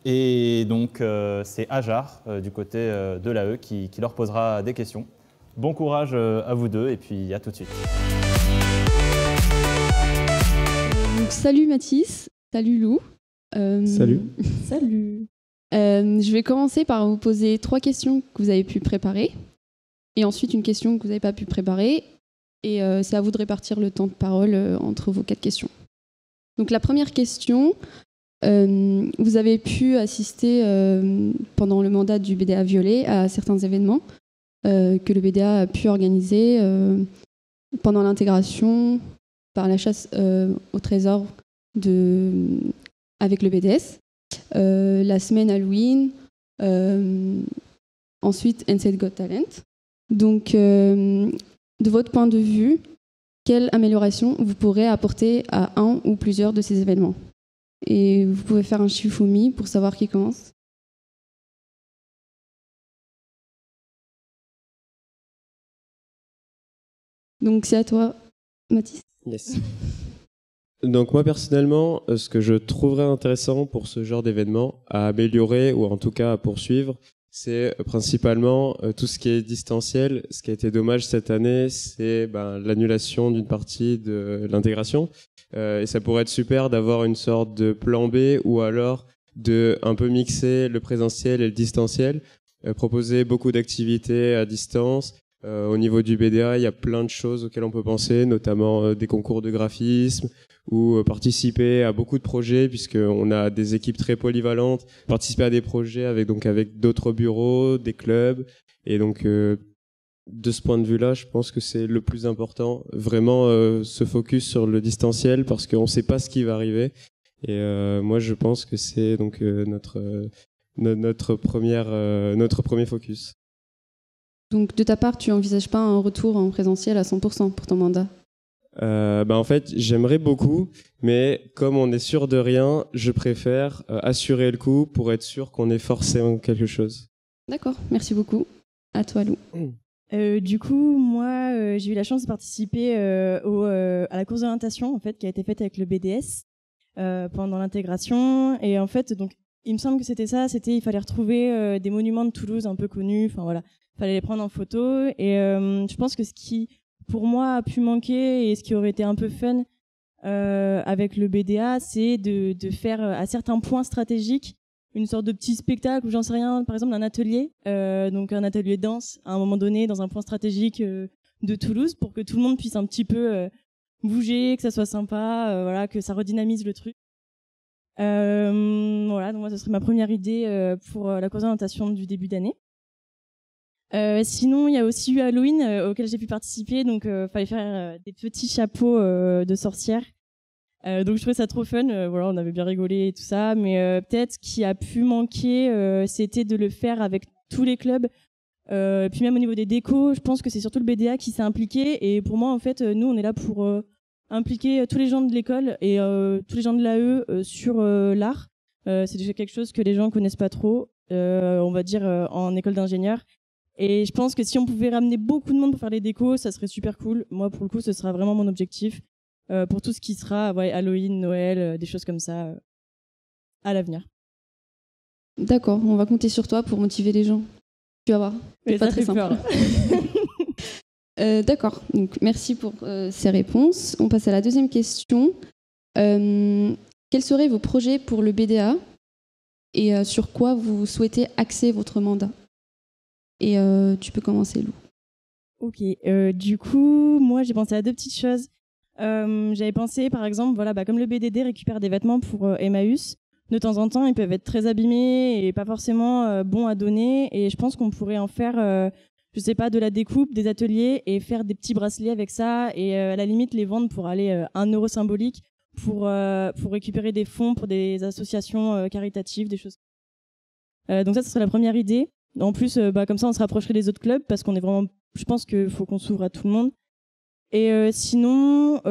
Et donc, c'est Ajar, du côté de l'AE, qui leur posera des questions. Bon courage à vous deux, et puis à tout de suite. Donc, salut Mathis, salut Lou. Salut. Salut. Je vais commencer par vous poser 3 questions que vous avez pu préparer, et ensuite une question que vous n'avez pas pu préparer, et c'est à vous de répartir le temps de parole entre vos 4 questions. Donc, la première question... vous avez pu assister pendant le mandat du BDA Violet à certains événements que le BDA a pu organiser pendant l'intégration par la chasse au trésor avec le BDS, la semaine Halloween, ensuite Inside Got Talent. Donc, de votre point de vue, quelle amélioration vous pourrez apporter à un ou plusieurs de ces événements ? Et vous pouvez faire un Shifumi pour savoir qui commence. Donc c'est à toi, Mathis. Yes. Donc moi personnellement, ce que je trouverais intéressant pour ce genre d'événement à améliorer ou en tout cas à poursuivre, c'est principalement tout ce qui est distanciel. Ce qui a été dommage cette année, c'est l'annulation d'une partie de l'intégration. Et ça pourrait être super d'avoir une sorte de plan B ou alors de un peu mixer le présentiel et le distanciel, proposer beaucoup d'activités à distance. Au niveau du BDA, il y a plein de choses auxquelles on peut penser, notamment des concours de graphisme ou participer à beaucoup de projets puisqu'on a des équipes très polyvalentes, participer à des projets avec d'autres bureaux, des clubs. Et donc, de ce point de vue-là, je pense que c'est le plus important, vraiment se focus sur le distanciel parce qu'on ne sait pas ce qui va arriver. Et moi, je pense que c'est donc notre premier focus. Donc, de ta part, tu n'envisages pas un retour en présentiel à 100% pour ton mandat ? En fait, j'aimerais beaucoup, mais comme on est sûr de rien, je préfère assurer le coup pour être sûr qu'on est forcément quelque chose. D'accord, merci beaucoup. À toi, Lou. Du coup, moi, j'ai eu la chance de participer à la course d'orientation en fait, qui a été faite avec le BDS pendant l'intégration. Et en fait, donc, il me semble que il fallait retrouver des monuments de Toulouse un peu connus. Enfin voilà, fallait les prendre en photo. Et je pense que ce qui, pour moi, a pu manquer et ce qui aurait été un peu fun avec le BDA, c'est de faire à certains points stratégiques une sorte de petit spectacle ou j'en sais rien, par exemple un atelier, donc un atelier de danse à un moment donné dans un point stratégique de Toulouse pour que tout le monde puisse un petit peu bouger, que ça soit sympa, voilà, que ça redynamise le truc. Voilà, donc moi ce serait ma première idée pour la course d'orientation du début d'année. Sinon, il y a aussi eu Halloween auquel j'ai pu participer, donc fallait faire des petits chapeaux de sorcières Donc je trouvais ça trop fun, voilà, on avait bien rigolé et tout ça, mais peut-être ce qui a pu manquer, c'était de le faire avec tous les clubs. Puis même au niveau des décos, je pense que c'est surtout le BDA qui s'est impliqué, et pour moi en fait, nous on est là pour impliquer tous les gens de l'école et tous les gens de l'AE sur l'art. C'est déjà quelque chose que les gens connaissent pas trop, on va dire en école d'ingénieur. Et je pense que si on pouvait ramener beaucoup de monde pour faire les décos, ça serait super cool. Moi pour le coup, ce sera vraiment mon objectif. Pour tout ce qui sera Halloween, Noël, des choses comme ça à l'avenir. D'accord, on va compter sur toi pour motiver les gens. Tu vas voir, c'est pas très simple. D'accord, donc merci pour ces réponses. On passe à la deuxième question. Quels seraient vos projets pour le BDA et sur quoi vous souhaitez axer votre mandat? Et tu peux commencer, Lou. Ok, du coup, moi j'ai pensé à deux petites choses. J'avais pensé, par exemple, comme le BDD récupère des vêtements pour Emmaüs, de temps en temps, ils peuvent être très abîmés et pas forcément bons à donner. Et je pense qu'on pourrait en faire, je sais pas, de la découpe, des ateliers et faire des petits bracelets avec ça. Et à la limite, les vendre pour aller 1 euro symbolique pour récupérer des fonds pour des associations caritatives, des choses. Donc ça, ce serait la première idée. En plus, comme ça, on se rapprocherait des autres clubs parce qu'on est vraiment, je pense qu'il faut qu'on s'ouvre à tout le monde. Et sinon,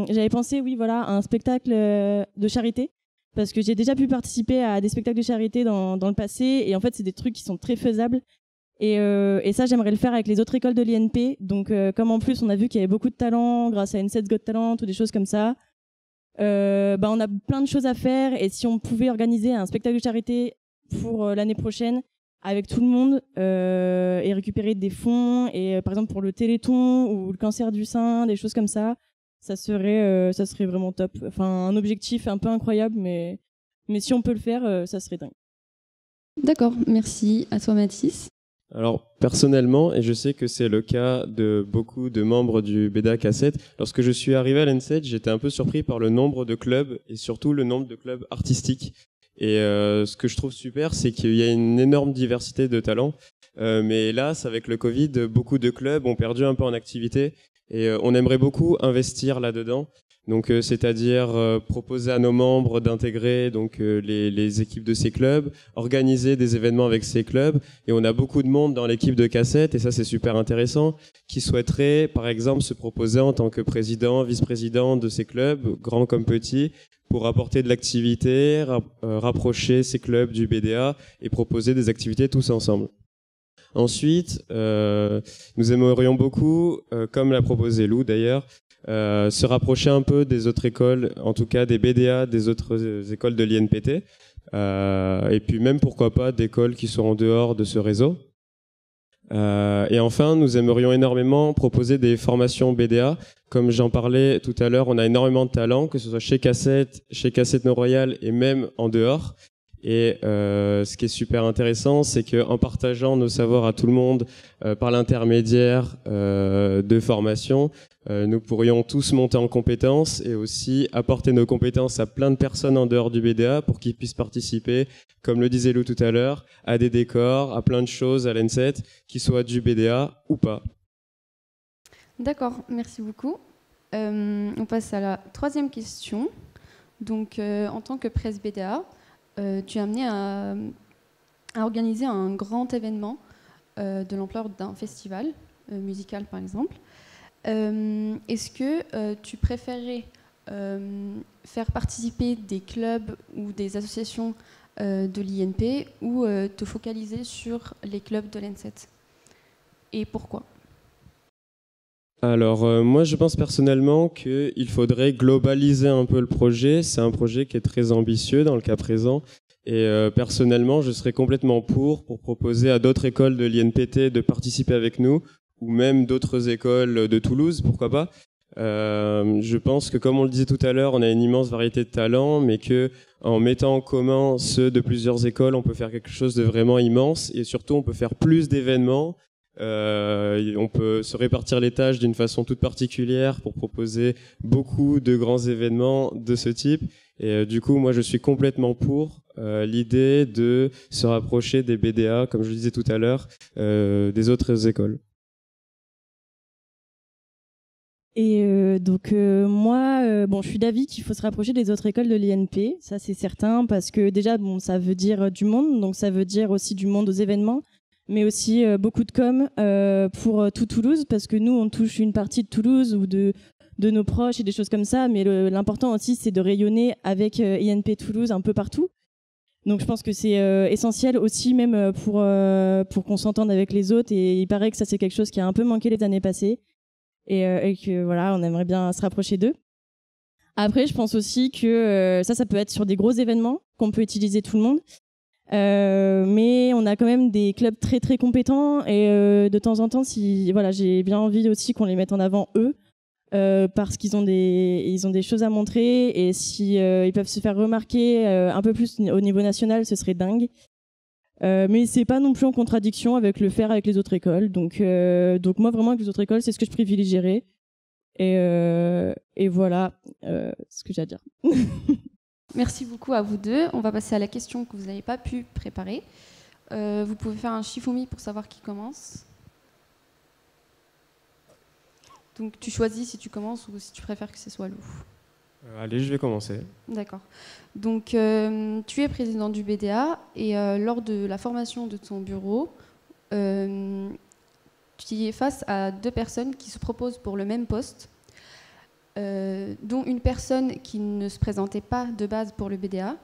j'avais pensé, à un spectacle de charité, parce que j'ai déjà pu participer à des spectacles de charité dans le passé, et en fait, c'est des trucs qui sont très faisables. Et ça, j'aimerais le faire avec les autres écoles de l'INP. Donc, comme en plus, on a vu qu'il y avait beaucoup de talent grâce à N7 Got Talent ou des choses comme ça, on a plein de choses à faire. Et si on pouvait organiser un spectacle de charité pour l'année prochaine, avec tout le monde et récupérer des fonds et par exemple pour le Téléthon ou le cancer du sein, des choses comme ça, ça serait vraiment top. Enfin, un objectif un peu incroyable, mais si on peut le faire, ça serait dingue. D'accord, merci à toi Mathis. Alors personnellement, et je sais que c'est le cas de beaucoup de membres du BDA Cassette, lorsque je suis arrivé à l'N7, j'étais un peu surpris par le nombre de clubs et surtout le nombre de clubs artistiques. Et ce que je trouve super, c'est qu'il y a une énorme diversité de talents. Mais hélas, avec le Covid, beaucoup de clubs ont perdu un peu en activité et on aimerait beaucoup investir là-dedans. Donc, c'est-à-dire proposer à nos membres d'intégrer donc les équipes de ces clubs, organiser des événements avec ces clubs. Et on a beaucoup de monde dans l'équipe de Cassette, et ça c'est super intéressant, qui souhaiterait, par exemple, se proposer en tant que président, vice-président de ces clubs, grands comme petits, pour apporter de l'activité, rapprocher ces clubs du BDA et proposer des activités tous ensemble. Ensuite, nous aimerions beaucoup, comme l'a proposé Lou d'ailleurs, se rapprocher un peu des autres écoles, en tout cas des BDA, des autres écoles de l'INPT, et puis même pourquoi pas d'écoles qui sont en dehors de ce réseau. Et enfin, nous aimerions énormément proposer des formations BDA. Comme j'en parlais tout à l'heure, on a énormément de talents, que ce soit chez Cassette Nord-Royal et même en dehors. Et ce qui est super intéressant, c'est qu'en partageant nos savoirs à tout le monde par l'intermédiaire de formations, nous pourrions tous monter en compétences et aussi apporter nos compétences à plein de personnes en dehors du BDA pour qu'ils puissent participer, comme le disait Lou tout à l'heure, à des décors, à plein de choses à l'N7, qui soient du BDA ou pas. D'accord, merci beaucoup. On passe à la troisième question. Donc, en tant que presse BDA, tu es amené à organiser un grand événement de l'ampleur d'un festival musical, par exemple. Est-ce que tu préférerais faire participer des clubs ou des associations de l'INP ou te focaliser sur les clubs de l'N7 ? Et pourquoi ? Alors moi je pense personnellement qu'il faudrait globaliser un peu le projet. C'est un projet qui est très ambitieux dans le cas présent et personnellement je serais complètement pour proposer à d'autres écoles de l'INPT de participer avec nous ou même d'autres écoles de Toulouse, pourquoi pas. Je pense que comme on le disait tout à l'heure, on a une immense variété de talents, mais que en mettant en commun ceux de plusieurs écoles, on peut faire quelque chose de vraiment immense et surtout on peut faire plus d'événements. On peut se répartir les tâches d'une façon toute particulière pour proposer beaucoup de grands événements de ce type. Et du coup, moi, je suis complètement pour l'idée de se rapprocher des BDA, comme je le disais tout à l'heure, des autres écoles. Et moi, bon, je suis d'avis qu'il faut se rapprocher des autres écoles de l'INP, ça c'est certain, parce que déjà, bon, ça veut dire du monde, donc ça veut dire aussi du monde aux événements, mais aussi beaucoup de com pour tout Toulouse, parce que nous, on touche une partie de Toulouse ou de nos proches et des choses comme ça, mais l'important aussi, c'est de rayonner avec INP Toulouse un peu partout. Donc je pense que c'est essentiel aussi, même pour qu'on s'entende avec les autres, et il paraît que ça c'est quelque chose qui a un peu manqué les années passées. Et que voilà, on aimerait bien se rapprocher d'eux. Après, je pense aussi que ça peut être sur des gros événements qu'on peut utiliser tout le monde. Mais on a quand même des clubs très très compétents et de temps en temps, voilà, j'ai bien envie aussi qu'on les mette en avant eux parce qu'ils ont des choses à montrer et si ils peuvent se faire remarquer un peu plus au niveau national, ce serait dingue. Mais c'est pas non plus en contradiction avec le faire avec les autres écoles. Donc moi vraiment avec les autres écoles, c'est ce que je privilégierais. Et voilà ce que j'ai à dire. Merci beaucoup à vous deux. On va passer à la question que vous n'avez pas pu préparer. Vous pouvez faire un Shifumi pour savoir qui commence. Donc tu choisis si tu commences ou si tu préfères que ce soit Lou. Allez, je vais commencer. D'accord. Donc, tu es président du BDA et lors de la formation de ton bureau, tu es face à 2 personnes qui se proposent pour le même poste, dont une personne qui ne se présentait pas de base pour le BDA.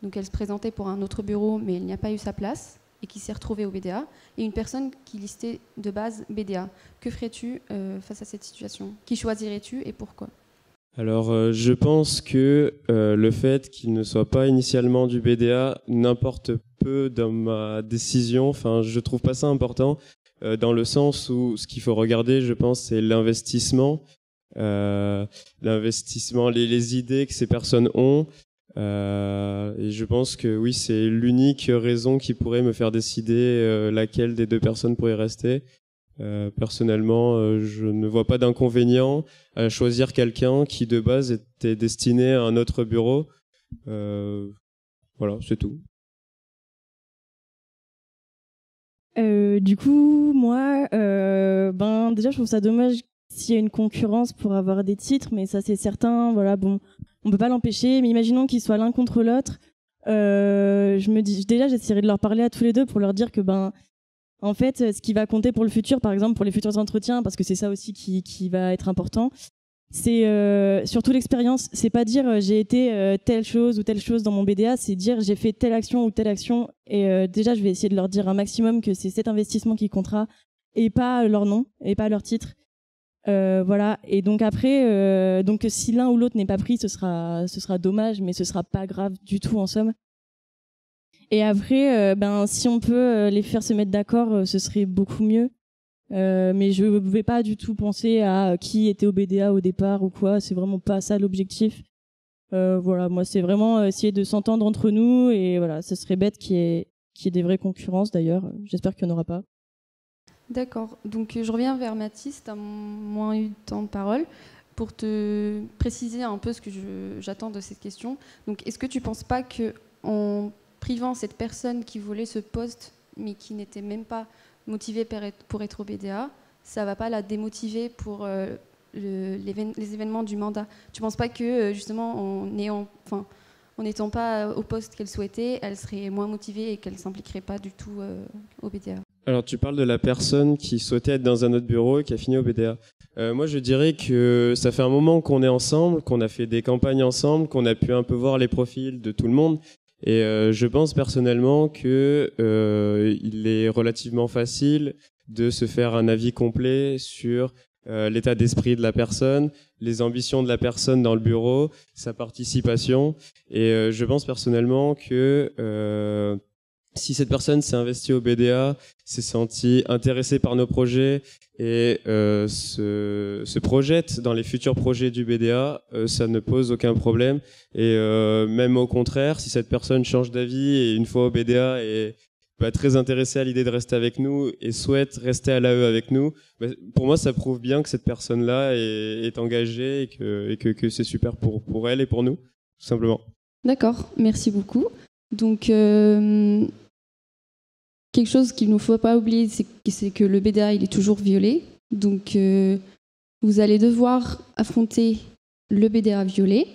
Donc, elle se présentait pour un autre bureau, mais il n'y a pas eu sa place et qui s'est retrouvée au BDA. Et une personne qui listait de base BDA. Que ferais-tu face à cette situation? Qui choisirais-tu et pourquoi? Alors, je pense que le fait qu'il ne soit pas initialement du BDA n'importe peu dans ma décision. Enfin, je trouve pas ça important dans le sens où ce qu'il faut regarder, je pense, c'est l'investissement, les idées que ces personnes ont. Et je pense que oui, c'est l'unique raison qui pourrait me faire décider laquelle des 2 personnes pourrait rester. Personnellement, je ne vois pas d'inconvénient à choisir quelqu'un qui de base était destiné à un autre bureau. Voilà, c'est tout. Du coup, moi, déjà, je trouve ça dommage s'il y a une concurrence pour avoir des titres, mais ça, c'est certain. Voilà, bon, on peut pas l'empêcher. Mais imaginons qu'ils soient l'un contre l'autre. Je me dis, déjà, j'essaierai de leur parler à tous les 2 pour leur dire que, en fait, ce qui va compter pour le futur, par exemple, pour les futurs entretiens, parce que c'est ça aussi qui va être important, c'est surtout l'expérience. C'est pas dire j'ai été telle chose ou telle chose dans mon BDA, c'est dire j'ai fait telle action ou telle action. Et déjà, je vais essayer de leur dire un maximum que c'est cet investissement qui comptera et pas leur nom et pas leur titre. Voilà. Et donc après, donc si l'un ou l'autre n'est pas pris, ce sera dommage, mais ce sera pas grave du tout en somme. Et après, si on peut les faire se mettre d'accord, ce serait beaucoup mieux. Mais je ne vais pas du tout penser à qui était au BDA au départ ou quoi. C'est vraiment pas ça l'objectif. Voilà, moi, c'est vraiment essayer de s'entendre entre nous. Et voilà, ce serait bête qu'il y ait des vraies concurrences d'ailleurs. J'espère qu'il n'y en aura pas. D'accord. Donc, je reviens vers Mathis. Tu as moins eu de temps de parole. Pour te préciser un peu ce que j'attends de cette question. Donc, est-ce que tu ne penses pas qu'en privant cette personne qui voulait ce poste, mais qui n'était même pas motivée pour être au BDA, ça ne va pas la démotiver pour les événements du mandat? Tu ne penses pas que, justement, en n'étant pas au poste qu'elle souhaitait, elle serait moins motivée et qu'elle ne s'impliquerait pas du tout au BDA? Alors, tu parles de la personne qui souhaitait être dans un autre bureau et qui a fini au BDA. Moi, je dirais que ça fait un moment qu'on est ensemble, qu'on a fait des campagnes ensemble, qu'on a pu un peu voir les profils de tout le monde. Et je pense personnellement que il est relativement facile de se faire un avis complet sur l'état d'esprit de la personne, les ambitions de la personne dans le bureau, sa participation. Et je pense personnellement que si cette personne s'est investie au BDA, s'est sentie intéressée par nos projets et se projette dans les futurs projets du BDA, ça ne pose aucun problème. Et même au contraire, si cette personne change d'avis et une fois au BDA est très intéressée à l'idée de rester avec nous et souhaite rester à l'AE avec nous, pour moi ça prouve bien que cette personne-là est engagée et que c'est super pour elle et pour nous, tout simplement. D'accord, merci beaucoup. Donc, quelque chose qu'il ne faut pas oublier, c'est que le BDA il est toujours violet. Donc, vous allez devoir affronter le BDA violet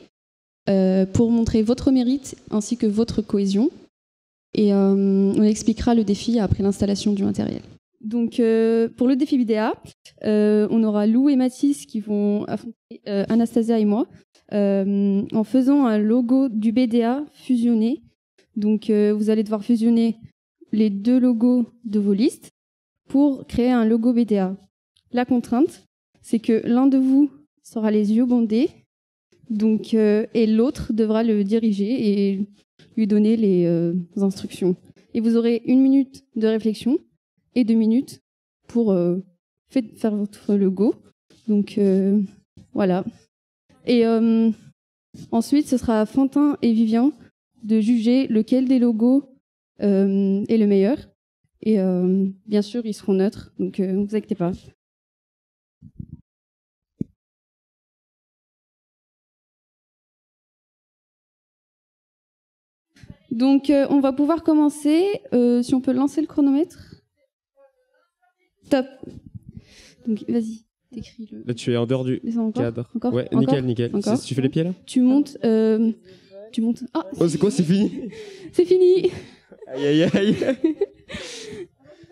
pour montrer votre mérite ainsi que votre cohésion. Et on expliquera le défi après l'installation du matériel. Donc, pour le défi BDA, on aura Lou et Mathis qui vont affronter Anastasia et moi en faisant un logo du BDA fusionné. Donc, vous allez devoir fusionner les deux logos de vos listes pour créer un logo BDA. La contrainte, c'est que l'un de vous sera les yeux bandés, donc, et l'autre devra le diriger et lui donner les instructions. Et vous aurez 1 minute de réflexion et 2 minutes pour faire votre logo. Donc, voilà. Et ensuite, ce sera à Fantin et Vivien de juger lequel des logos est le meilleur. Et bien sûr, ils seront neutres, donc ne vous inquiétez pas. Donc, on va pouvoir commencer. Si on peut lancer le chronomètre. Top. Donc, vas-y, t'écris le. Là, tu es en dehors du cadre. Encore ouais, encore nickel. Encore Tu fais les pieds là? Tu montes. Tu montes. Ah, oh, c'est quoi? C'est fini? C'est fini. Aïe.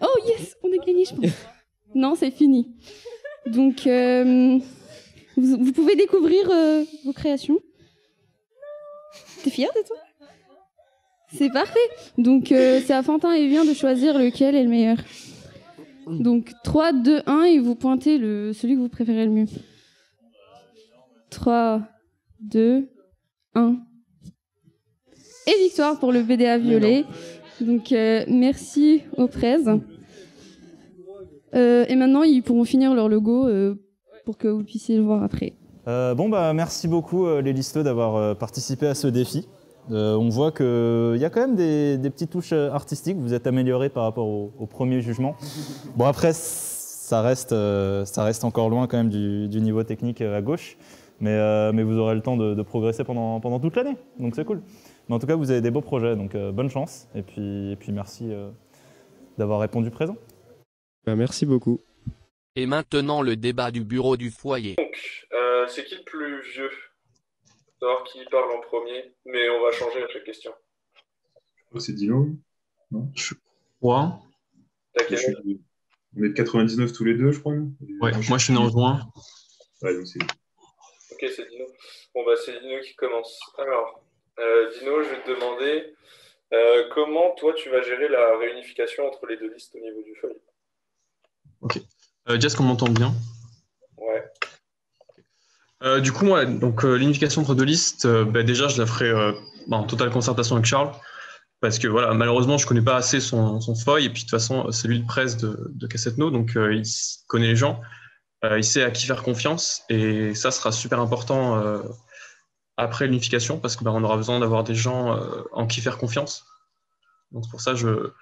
Oh yes, on a gagné, je pense. Non, c'est fini. Donc, vous pouvez découvrir vos créations. T'es fière de toi? C'est parfait. Donc, c'est à Fantin et Vivien de choisir lequel est le meilleur. Donc, 3, 2, 1, et vous pointez celui que vous préférez le mieux. 3, 2, 1. Et victoire pour le BDA violet. Donc, merci aux presse. Et maintenant, ils pourront finir leur logo pour que vous puissiez le voir après. Merci beaucoup les listeux d'avoir participé à ce défi. On voit qu'il y a quand même des petites touches artistiques. Vous êtes améliorés par rapport au premier jugement. Bon, après, ça reste encore loin quand même du niveau technique à gauche. Mais vous aurez le temps de progresser pendant toute l'année. Donc c'est cool. Mais en tout cas, vous avez des beaux projets. Donc bonne chance. Et puis merci d'avoir répondu présent. Merci beaucoup. Et maintenant, le débat du bureau du foyer. Donc, c'est qui le plus vieux? Savoir qui parle en premier, mais on va changer à chaque question. C'est Dino? Non, je crois. T'as quel âge? On est de 99 tous les deux, je crois. Ouais, moi je suis né en juin. Ouais, donc c'est... Ok, c'est Dino. Bon, c'est Dino qui commence. Alors, Dino, je vais te demander comment toi tu vas gérer la réunification entre les deux listes au niveau du feuille. Ok. Jess, qu'on m'entend bien? Ouais. Du coup, moi, l'unification entre deux listes, déjà, je la ferai en totale concertation avec Charles, parce que voilà, malheureusement, je connais pas assez son feuille, et puis de toute façon, c'est lui le presse de Cassetno, donc il connaît les gens, il sait à qui faire confiance, et ça sera super important après l'unification, parce que on aura besoin d'avoir des gens en qui faire confiance. Donc c'est pour ça que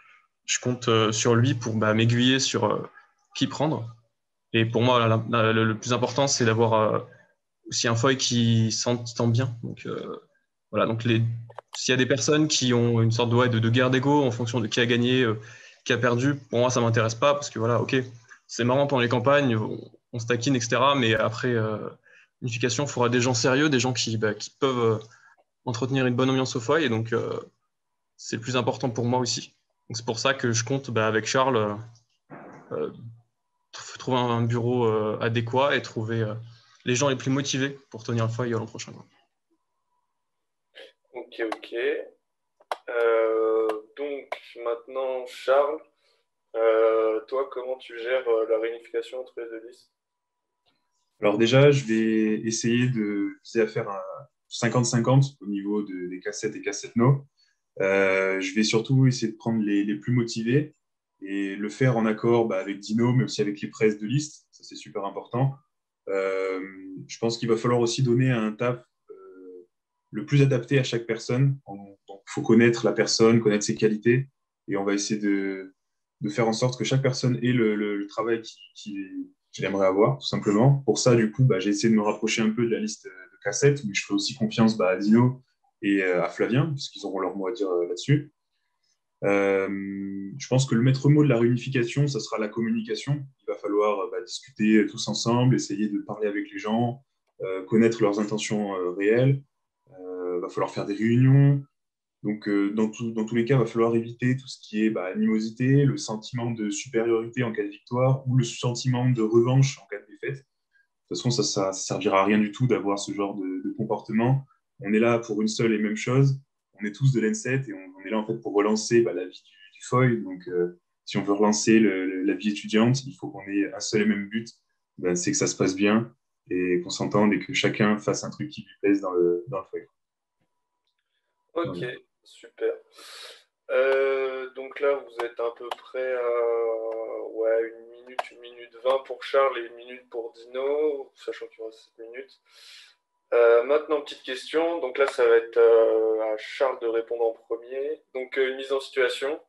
je compte sur lui pour m'aiguiller sur qui prendre. Et pour moi, le plus important, c'est d'avoir aussi un feuille qui s'entend bien. Donc, voilà. Donc, s'il y a des personnes qui ont une sorte de guerre d'ego en fonction de qui a gagné, qui a perdu, pour moi, ça ne m'intéresse pas parce que voilà, ok, c'est marrant pendant les campagnes, on se taquine, etc. Mais après l'unification, il faudra des gens sérieux, des gens qui peuvent entretenir une bonne ambiance au feuille. Et donc, c'est le plus important pour moi aussi. Donc, c'est pour ça que je compte avec Charles trouver un bureau adéquat et trouver les gens les plus motivés pour tenir le feuille l'an prochain. Ok. Donc maintenant, Charles, toi, comment tu gères la réunification entre les deux listes? Alors déjà, je vais essayer de viser à faire un 50-50 au niveau des cassettes et Cassetno. Je vais surtout essayer de prendre les plus motivés et le faire en accord avec Dino, mais aussi avec les presses de liste. Ça, c'est super important. Je pense qu'il va falloir aussi donner un taf le plus adapté à chaque personne. Donc, il faut connaître la personne, connaître ses qualités, et on va essayer de faire en sorte que chaque personne ait le travail qu'il aimerait avoir, tout simplement. Pour ça, du coup, j'ai essayé de me rapprocher un peu de la liste de cassettes, mais je fais aussi confiance à Dino et à Flavien, puisqu'ils auront leur mot à dire là-dessus. Je pense que le maître mot de la réunification, ça sera la communication. Il va falloir discuter tous ensemble, essayer de parler avec les gens, connaître leurs intentions réelles. Il va falloir faire des réunions. Donc, dans tous les cas, il va falloir éviter tout ce qui est animosité, le sentiment de supériorité en cas de victoire ou le sentiment de revanche en cas de défaite. De toute façon, ça servira à rien du tout d'avoir ce genre de comportement. On est là pour une seule et même chose. On est tous de l'N7 et on est là en fait pour relancer la vie du FOI. Donc, si on veut relancer la vie étudiante, il faut qu'on ait un seul et même but. C'est que ça se passe bien et qu'on s'entende et que chacun fasse un truc qui lui plaise dans le FOI. Ok, Voilà. super. Donc là, vous êtes à peu près à 1 minute 20 pour Charles et 1 minute pour Dino, sachant qu'il reste 7 minutes. Maintenant, petite question. Donc là, ça va être à Charles de répondre en premier. Donc, une mise en situation.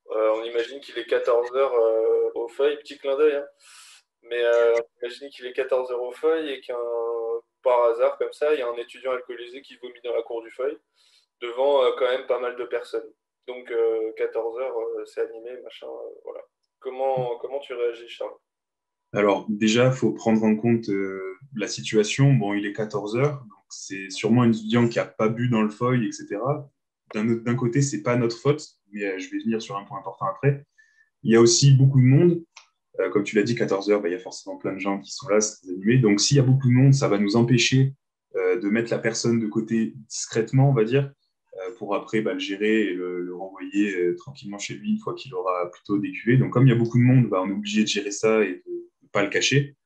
On imagine qu'il est 14h au feuille. Petit clin d'œil, hein. Mais on imagine qu'il est 14h au feuille et par hasard, comme ça, il y a un étudiant alcoolisé qui vomit dans la cour du feuille devant quand même pas mal de personnes. Donc, 14h, c'est animé, machin, voilà. Comment tu réagis, Charles? Alors, déjà, il faut prendre en compte la situation. Bon, il est 14h, donc c'est sûrement un étudiant qui n'a pas bu dans le feuille, etc. D'un côté, ce n'est pas notre faute, mais je vais venir sur un point important après. Il y a aussi beaucoup de monde. Comme tu l'as dit, 14h, il y a forcément plein de gens qui sont là, c'est très animé. Donc, s'il y a beaucoup de monde, ça va nous empêcher de mettre la personne de côté discrètement, on va dire, pour après le gérer et le renvoyer tranquillement chez lui une fois qu'il aura plutôt décuvé. Donc, comme il y a beaucoup de monde, on est obligé de gérer ça et de ne pas le cacher.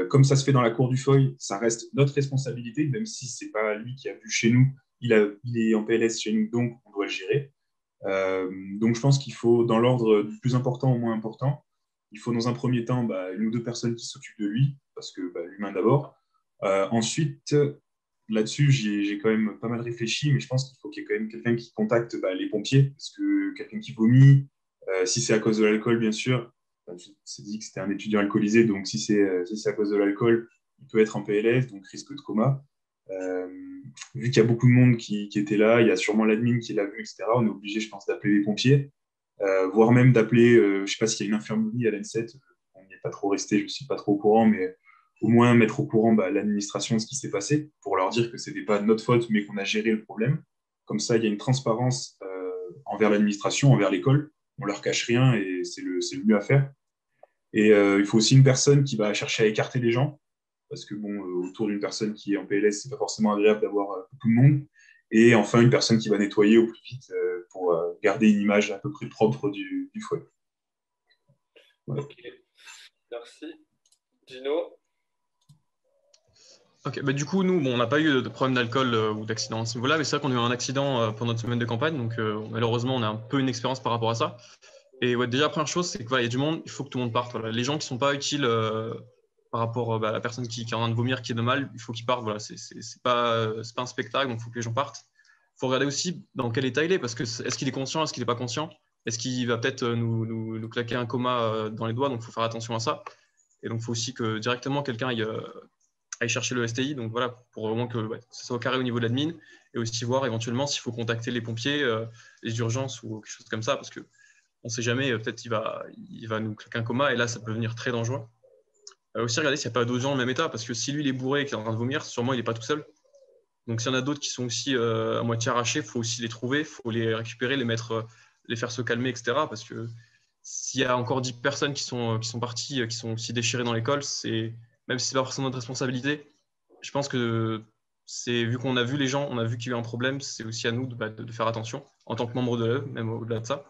Comme ça se fait dans la cour du feuille, ça reste notre responsabilité, même si ce n'est pas lui qui a vu chez nous. Il est en PLS chez nous, donc on doit le gérer. Donc, je pense qu'il faut, dans l'ordre du plus important au moins important, il faut dans un premier temps une ou deux personnes qui s'occupent de lui, parce que l'humain d'abord. Ensuite, là-dessus, j'ai quand même pas mal réfléchi, mais je pense qu'il faut qu'il y ait quand même quelqu'un qui contacte les pompiers, parce que quelqu'un qui vomit, si c'est à cause de l'alcool, bien sûr, je s'est dit que c'était un étudiant alcoolisé, donc si c'est à cause de l'alcool, il peut être en PLS, donc risque de coma. Vu qu'il y a beaucoup de monde qui était là, il y a sûrement l'admin qui l'a vu, etc., on est obligé, je pense, d'appeler les pompiers, voire même d'appeler, je ne sais pas s'il y a une infirmerie à l'N7, on n'y est pas trop resté, je ne suis pas trop au courant, mais au moins mettre au courant l'administration de ce qui s'est passé, pour leur dire que ce n'était pas de notre faute, mais qu'on a géré le problème. Comme ça, il y a une transparence envers l'administration, envers l'école, on ne leur cache rien et c'est le mieux à faire. Et il faut aussi une personne qui va chercher à écarter les gens, parce que autour d'une personne qui est en PLS, c'est pas forcément agréable d'avoir beaucoup de monde. Et enfin, une personne qui va nettoyer au plus vite pour garder une image à peu près propre du foyer. Voilà. Ok, merci. Dino? Ok, du coup, nous, on n'a pas eu de problème d'alcool ou d'accident à ce niveau-là, mais c'est vrai qu'on a eu un accident pendant notre semaine de campagne, donc malheureusement, on a un peu une expérience par rapport à ça. Et déjà, la première chose, c'est qu'il y a du monde, il faut que tout le monde parte. Voilà. Les gens qui ne sont pas utiles par rapport à la personne qui est en train de vomir, qui est de mal, il faut qu'ils partent. Voilà. C'est pas un spectacle, donc il faut que les gens partent. Il faut regarder aussi dans quel état il est, parce que est-ce qu'il est conscient, est-ce qu'il n'est pas conscient, est-ce qu'il va peut-être nous claquer un coma dans les doigts, donc il faut faire attention à ça. Et donc il faut aussi que directement quelqu'un aille chercher le STI, donc voilà, pour au moins que ça soit carré au niveau de l'admin, et aussi voir éventuellement s'il faut contacter les pompiers, les urgences ou quelque chose comme ça, parce que on ne sait jamais, peut-être il va nous claquer un coma et là, ça peut devenir très dangereux. Aussi, regarder s'il n'y a pas d'autres gens dans le même état, parce que si lui, il est bourré et qu'il est en train de vomir, sûrement, il n'est pas tout seul. Donc, s'il y en a d'autres qui sont aussi à moitié arrachés, il faut aussi les trouver, il faut les récupérer, les faire se calmer, etc. Parce que s'il y a encore 10 personnes qui sont parties, qui sont aussi déchirées dans l'école, même si ce n'est pas forcément notre responsabilité, je pense que vu qu'on a vu les gens, on a vu qu'il y a eu un problème, c'est aussi à nous de faire attention, en tant que membre de l'EE, même au-delà de ça.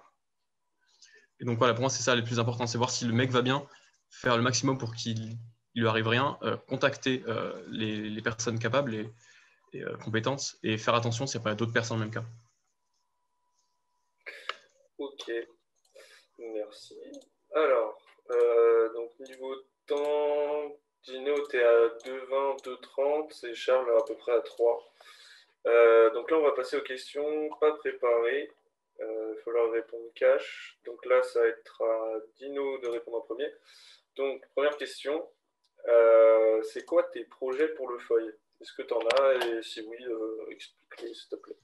Et donc voilà, pour moi, c'est ça le plus important, c'est voir si le mec va bien, faire le maximum pour qu'il lui arrive rien, contacter les personnes capables et compétentes et faire attention s'il n'y a pas d'autres personnes dans le même cas. Ok, merci. Alors, donc niveau temps, Dino, tu es à 2,20, 2,30 et Charles à peu près à 3. Donc là, on va passer aux questions pas préparées. Il va falloir répondre cash. Donc là, ça va être à Dino de répondre en premier. Donc, première question, c'est quoi tes projets pour le foyer? Est-ce que tu en as? Et si oui, explique-les, s'il te plaît.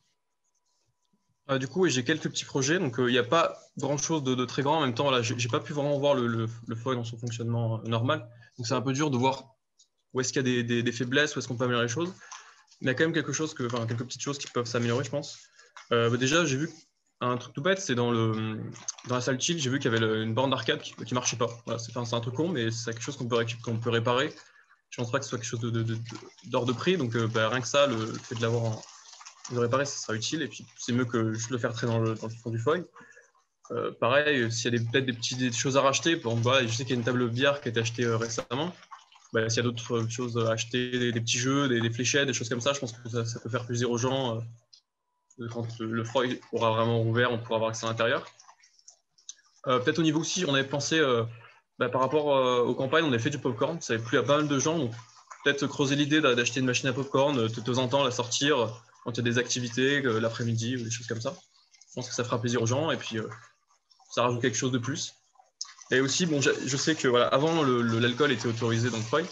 Du coup, oui, j'ai quelques petits projets, donc il n'y a pas grand-chose de très grand. En même temps, là, j'ai pas pu vraiment voir le foil dans son fonctionnement normal. Donc c'est un peu dur de voir où est-ce qu'il y a des faiblesses, où est-ce qu'on peut améliorer les choses. Mais il y a quand même quelques petites choses qui peuvent s'améliorer, je pense. Déjà, j'ai vu un truc tout bête, c'est dans la salle chill, j'ai vu qu'il y avait une borne d'arcade qui marchait pas. Voilà, c'est un truc con, mais c'est quelque chose qu'on peut réparer. Je pense pas que ce soit quelque chose d'hors de prix, donc rien que ça, le fait de l'avoir de réparer, ça sera utile. Et puis, c'est mieux que juste le faire traîner dans le fond du foil. Pareil, s'il y a peut-être des choses à racheter, bon, voilà, je sais qu'il y a une table billard qui a été achetée récemment. Bah, s'il y a d'autres choses à acheter, des petits jeux, des fléchettes, des choses comme ça, je pense que ça peut faire plaisir aux gens. Quand le foil aura vraiment ouvert, on pourra avoir accès à l'intérieur. Peut-être au niveau aussi, on avait pensé, par rapport aux campagnes, on avait fait du popcorn, ça avait plu à pas mal de gens. Donc peut-être creuser l'idée d'acheter une machine à popcorn, de temps en temps la sortir quand il y a des activités, l'après-midi ou des choses comme ça. Je pense que ça fera plaisir aux gens et puis ça rajoute quelque chose de plus. Et aussi, bon, je sais que voilà, avant, l'alcool était autorisé dans le foil.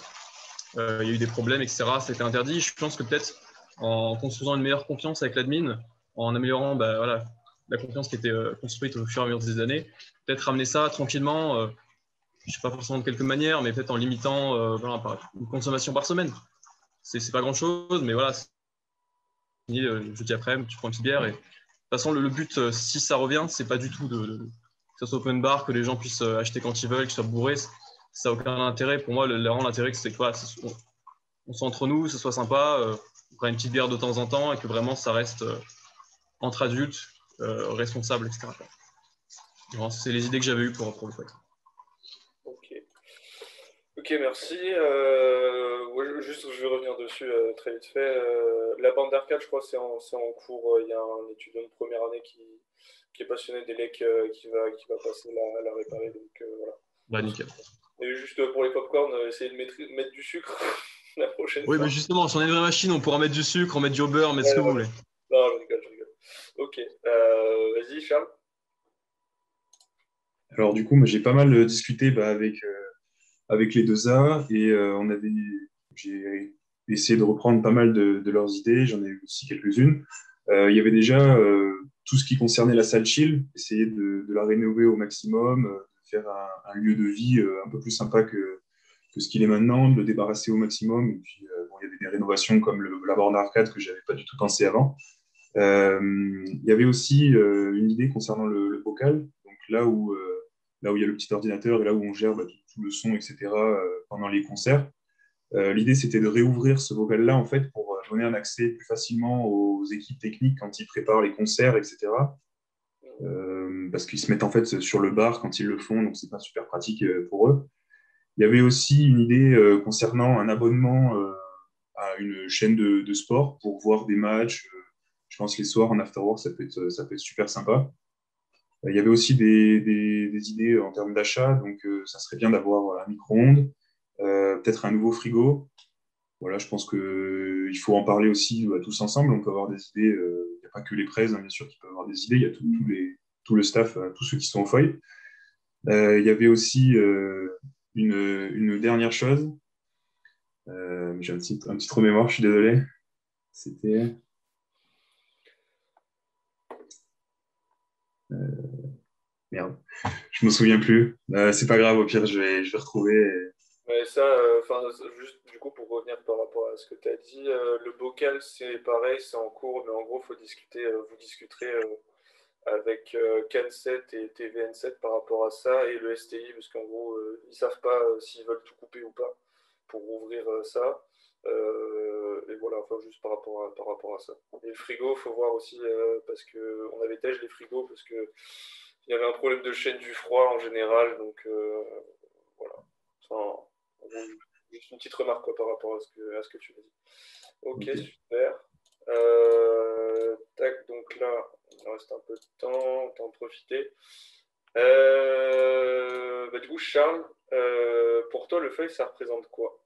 Il y a eu des problèmes, etc. C'était interdit. Je pense que peut-être en construisant une meilleure confiance avec l'admin, en améliorant voilà, la confiance qui était construite au fur et à mesure des années, peut-être ramener ça tranquillement, je ne sais pas forcément de quelque manière, mais peut-être en limitant voilà, une consommation par semaine. C'est pas grand-chose, mais voilà, fini jeudi après, tu prends une petite bière. Et de toute façon, le but, si ça revient, c'est pas du tout que ça soit open bar, que les gens puissent acheter quand ils veulent, qu'ils soient bourrés. Ça n'a aucun intérêt. Pour moi, l'intérêt, c'est quoi, on soit entre nous, que ce soit sympa, on prend une petite bière de temps en temps et que vraiment ça reste entre adultes, responsables, etc. C'est les idées que j'avais eues pour le foil. Ok, merci. Juste, je vais revenir dessus très vite fait. La bande d'arcade, je crois, c'est en cours. Il y a un étudiant de première année qui est passionné des lecs qui va passer la réparer. Donc voilà. Bah, nickel. Et juste pour les popcorn, essayez de mettre du sucre la prochaine fois. Oui, mais justement, si on a une vraie machine, on pourra mettre du sucre, mettre du beurre, mettre ce que vous voulez. Non, je rigole. Ok. Vas-y, Charles. Alors du coup, moi, j'ai pas mal discuté avec les 2A et j'ai essayé de reprendre pas mal de leurs idées. J'en ai eu aussi quelques-unes. Il y avait déjà tout ce qui concernait la salle chill, essayer de la rénover au maximum, de faire un lieu de vie un peu plus sympa que ce qu'il est maintenant, de le débarrasser au maximum. Et puis, il y avait des rénovations comme la borne arcade que je n'avais pas du tout pensé avant. Il y avait aussi une idée concernant le bocal, donc là où il y a le petit ordinateur et là où on gère tout le son, etc. Pendant les concerts. L'idée, c'était de réouvrir ce vocal-là en fait, pour donner un accès plus facilement aux équipes techniques quand ils préparent les concerts, etc. Parce qu'ils se mettent en fait sur le bar quand ils le font, donc c'est pas super pratique pour eux. Il y avait aussi une idée concernant un abonnement à une chaîne de sport pour voir des matchs. Je pense les soirs en afterwork, ça peut être super sympa. Il y avait aussi des idées en termes d'achat, donc ça serait bien d'avoir un micro-ondes, peut-être un nouveau frigo. Voilà, je pense qu'il faut en parler aussi tous ensemble. On peut avoir des idées, il n'y a pas que les presse, hein, bien sûr, qui peuvent avoir des idées, il y a tout le staff, tous ceux qui sont au foil. Il y avait aussi une dernière chose. J'ai un petit remémore, je suis désolé. C'était... Merde, je me souviens plus. C'est pas grave, au pire, je vais retrouver. Mais ça, juste du coup, pour revenir par rapport à ce que tu as dit, le bocal, c'est pareil, c'est en cours, mais en gros, faut discuter, vous discuterez avec CAN7 et TVN7 par rapport à ça, et le STI, parce qu'en gros, ils savent pas s'ils veulent tout couper ou pas pour ouvrir ça. Et voilà, enfin, juste par rapport à ça. Et le frigo, faut voir aussi, parce qu'on avait tège les frigos, parce que il y avait un problème de chaîne du froid en général, donc voilà. Enfin, juste une petite remarque quoi, par rapport à ce que tu as dit. Ok, super. Tac, donc là, il nous reste un peu de temps, autant en profiter. Du coup, Charles, pour toi, le feuille, ça représente quoi?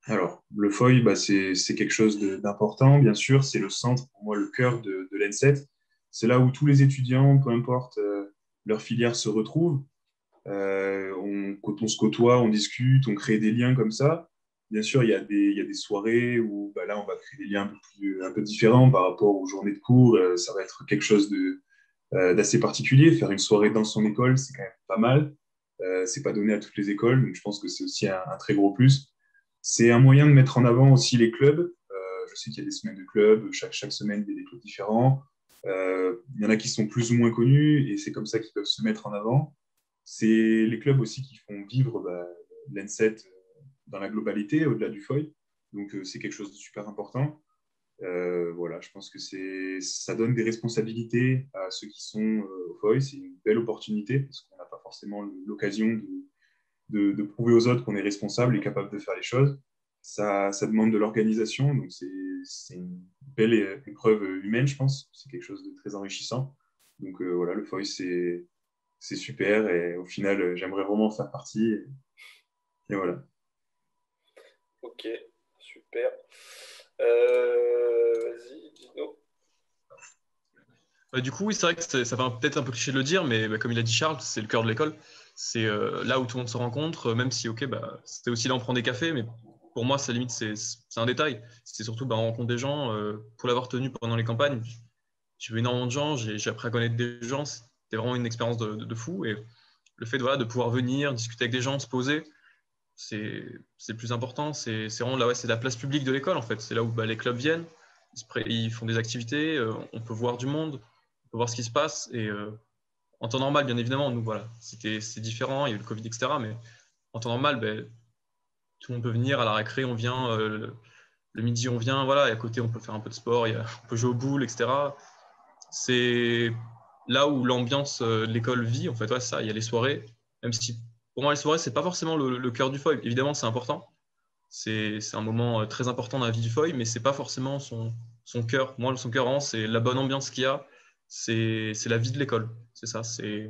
Alors, le foil, c'est quelque chose d'important, bien sûr. C'est le centre, pour moi, le cœur de l'N7. C'est là où tous les étudiants, peu importe leur filière, se retrouvent. Quand on se côtoie, on discute, on crée des liens comme ça. bien sûr, il y a des soirées où bah, là, on va créer des liens un peu différents par rapport aux journées de cours. Ça va être quelque chose d'assez particulier. Faire une soirée dans son école, c'est quand même pas mal. C'est pas donné à toutes les écoles, donc je pense que c'est aussi un très gros plus. C'est un moyen de mettre en avant aussi les clubs. Je sais qu'il y a des semaines de clubs, chaque semaine, il y a des clubs différents. Il y en a qui sont plus ou moins connus et c'est comme ça qu'ils peuvent se mettre en avant. C'est les clubs aussi qui font vivre l'ENSET dans la globalité, au-delà du FOI. Donc, c'est quelque chose de super important. Voilà, je pense que ça donne des responsabilités à ceux qui sont au FOI. C'est une belle opportunité parce qu'on n'a pas forcément l'occasion de prouver aux autres qu'on est responsable et capable de faire les choses. Ça demande de l'organisation, donc c'est une belle épreuve humaine, je pense. C'est quelque chose de très enrichissant. Donc voilà, le FOI, c'est super et au final, j'aimerais vraiment en faire partie. Et voilà. Ok, super. Vas-y, Dino. Du coup, oui, c'est vrai que ça va peut-être un peu cliché de le dire, mais comme il a dit Charles, c'est le cœur de l'école. C'est là où tout le monde se rencontre, même si, ok, c'était aussi là on prend des cafés, mais pour moi, ça limite, c'est un détail. C'est surtout, on rencontre des gens. Pour l'avoir tenu pendant les campagnes, j'ai vu énormément de gens, j'ai appris à connaître des gens. C'était vraiment une expérience de fou. Et le fait de pouvoir venir, discuter avec des gens, se poser, c'est le plus important. C'est vraiment là, c'est la place publique de l'école, en fait. C'est là où les clubs viennent, ils font des activités, on peut voir du monde, on peut voir ce qui se passe. Et en temps normal, bien évidemment, nous, voilà, c'est différent, il y a eu le Covid, etc. Mais en temps normal, tout le monde peut venir à la récré, on vient, le midi, on vient, voilà, et à côté, on peut faire un peu de sport, on peut jouer au boule, etc. C'est là où l'ambiance de l'école vit, en fait, ouais, ça, il y a les soirées, même si pour moi, les soirées, c'est pas forcément le cœur du FOI. Évidemment, c'est important. C'est un moment très important dans la vie du FOI, mais c'est pas forcément son cœur. Moi, son cœur, vraiment, c'est la bonne ambiance qu'il y a, c'est la vie de l'école. C'est ça, c'est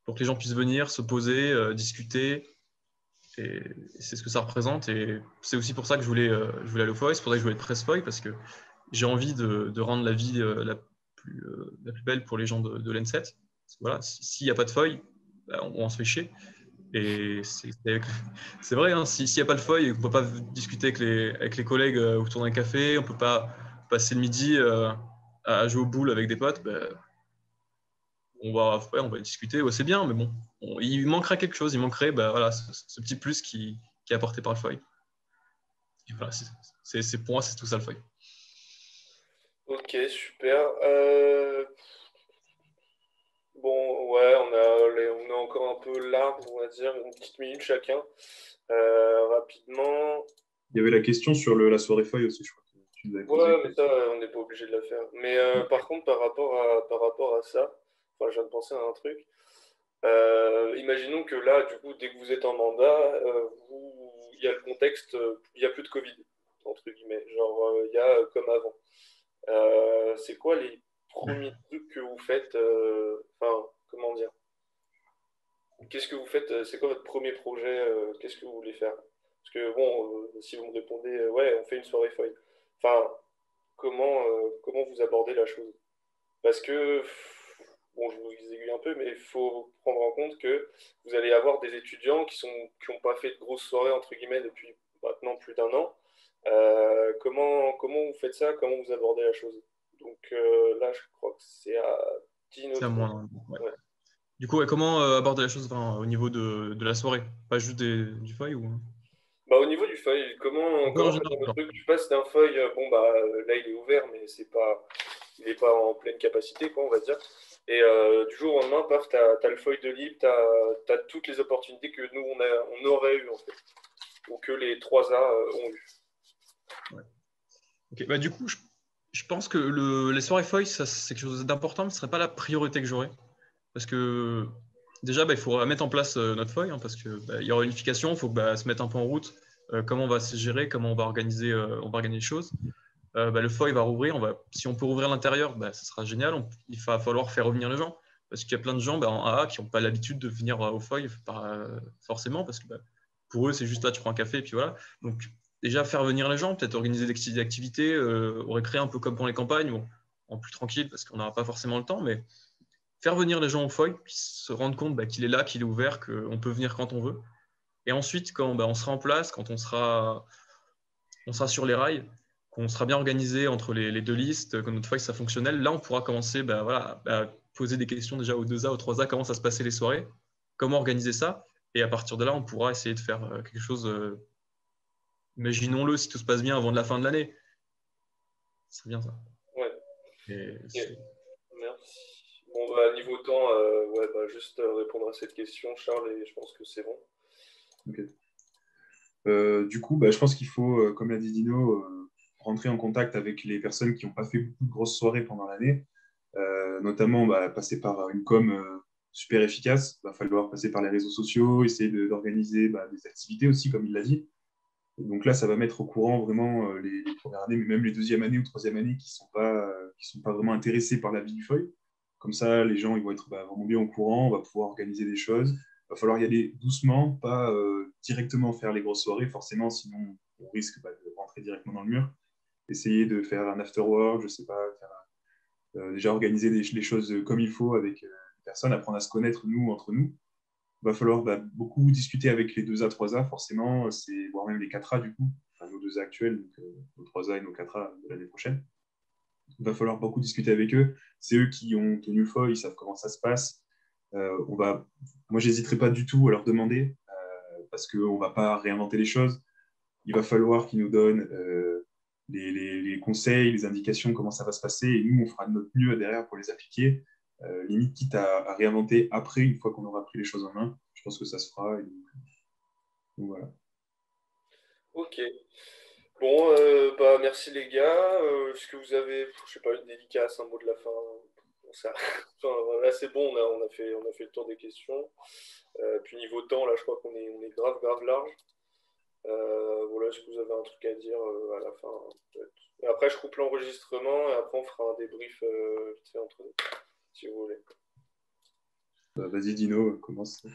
pour que les gens puissent venir, se poser, discuter. Et c'est ce que ça représente. Et c'est aussi pour ça que je voulais aller au FOI, c'est pour ça que je voulais être très FOI, parce que j'ai envie de rendre la vie la plus belle pour les gens de l'ENSET. Voilà, s'il n'y a pas de FOI, on se fait chier. Et c'est vrai, hein, s'il n'y a pas de feuille, on ne peut pas discuter avec les collègues autour d'un café, on ne peut pas passer le midi à jouer au boule avec des potes, on va discuter, ouais, c'est bien, mais bon, il manquerait quelque chose, il manquerait voilà, ce petit plus qui est apporté par le feuille. Et voilà, pour moi, c'est tout ça le feuille. Ok, super. Bon, ouais, on est encore un peu large, on va dire, une petite minute chacun. Rapidement. Il y avait la question sur la soirée feuille aussi, je crois que tu nous avais posé. Ouais, mais ça, on n'est pas obligé de la faire. Mais par contre, par rapport à ça, enfin, je viens de penser à un truc. Imaginons que là, du coup, dès que vous êtes en mandat, il y a le contexte, il n'y a plus de Covid, entre guillemets. Genre, il y a comme avant. C'est quoi les premiers trucs que vous faites enfin, comment dire? Qu'est-ce que vous faites? C'est quoi votre premier projet? Qu'est-ce que vous voulez faire? Parce que bon, si vous me répondez, ouais, on fait une soirée feuille. Enfin, comment vous abordez la chose? Parce que, bon, je vous aiguille un peu, mais il faut prendre en compte que vous allez avoir des étudiants qui n'ont pas fait de grosses soirées, entre guillemets, depuis maintenant plus d'un an. Comment vous faites ça? Comment vous abordez la chose? Donc là, je crois que c'est à Dino. C'est à moi. Ouais. Ouais. Du coup, comment aborder la chose au niveau de la soirée? Pas juste du feuille ou... Au niveau du feuille, comment faire le truc? Tu passes d'un feuille, là il est ouvert, mais il n'est pas en pleine capacité, quoi, on va dire. Et du jour au lendemain, paf, t'as le feuille de libre, t'as toutes les opportunités que nous, on aurait eu, en fait. Ou que les 3A ont eu. Ouais. Ok, du coup, je pense que les soirées feuilles, c'est quelque chose d'important, mais ce ne serait pas la priorité que j'aurais. Parce que déjà, il faut mettre en place notre feuille, hein, parce qu'il y aura unification, il faut se mettre un peu en route, comment on va se gérer, comment on va organiser les choses. Le feuille va rouvrir, si on peut rouvrir l'intérieur, ça sera génial. Il va falloir faire revenir les gens, parce qu'il y a plein de gens en AA qui n'ont pas l'habitude de venir au feuille, forcément, parce que pour eux, c'est juste là, tu prends un café, et puis voilà. Donc, déjà, faire venir les gens, peut-être organiser des activités, on récré un peu comme pour les campagnes, en plus tranquille, parce qu'on n'aura pas forcément le temps, mais faire venir les gens au feuille, puis se rendre compte qu'il est là, qu'il est ouvert, qu'on peut venir quand on veut. Et ensuite, quand on sera en place, quand on sera sur les rails, qu'on sera bien organisé entre les deux listes, que notre feuille soit fonctionnelle, là, on pourra commencer à poser des questions déjà aux 2A, aux 3A, comment ça se passait les soirées, comment organiser ça. Et à partir de là, on pourra essayer de faire quelque chose, imaginons-le, si tout se passe bien avant de la fin de l'année. C'est bien ça. Ouais. Merci. Bon, niveau temps, juste répondre à cette question, Charles, et je pense que c'est bon. Ok. Du coup, je pense qu'il faut, comme l'a dit Dino, rentrer en contact avec les personnes qui n'ont pas fait beaucoup de grosses soirées pendant l'année, notamment passer par une com super efficace. Il va falloir passer par les réseaux sociaux, essayer d'organiser des activités aussi, comme il l'a dit. Et donc là, ça va mettre au courant vraiment les premières années, mais même les deuxième années ou troisième années qui sont pas vraiment intéressés par la vie du feuille. Comme ça, les gens ils vont être vraiment bien au courant, on va pouvoir organiser des choses. Il va falloir y aller doucement, pas directement faire les grosses soirées, forcément, sinon on risque de rentrer directement dans le mur. Essayer de faire un after-work, je sais pas, déjà organiser les choses comme il faut avec les personnes, apprendre à se connaître nous, entre nous. Il va falloir beaucoup discuter avec les 2A, 3A, forcément, voire même les 4A du coup, enfin, nos 2A actuels, donc nos 3A et nos 4A de l'année prochaine. Il va falloir beaucoup discuter avec eux. C'est eux qui ont tenu le feuille, ils savent comment ça se passe. Moi, je n'hésiterai pas du tout à leur demander, parce qu'on ne va pas réinventer les choses. Il va falloir qu'ils nous donnent les conseils, les indications, comment ça va se passer, et nous, on fera de notre mieux derrière pour les appliquer. Limite, quitte à réinventer après, une fois qu'on aura pris les choses en main. Je pense que ça se fera. Et donc voilà. Ok. Bon, merci les gars. Est-ce que vous avez, je sais pas, une dédicace, un mot de la fin? Là, c'est bon, on a fait le tour des questions. Puis niveau temps, là, je crois qu'on est grave large. Voilà, est-ce que vous avez un truc à dire à la fin, peut-être? Et après, je coupe l'enregistrement et après, on fera un débrief vite fait entre nous, si vous voulez. Vas-y, Dino, commence.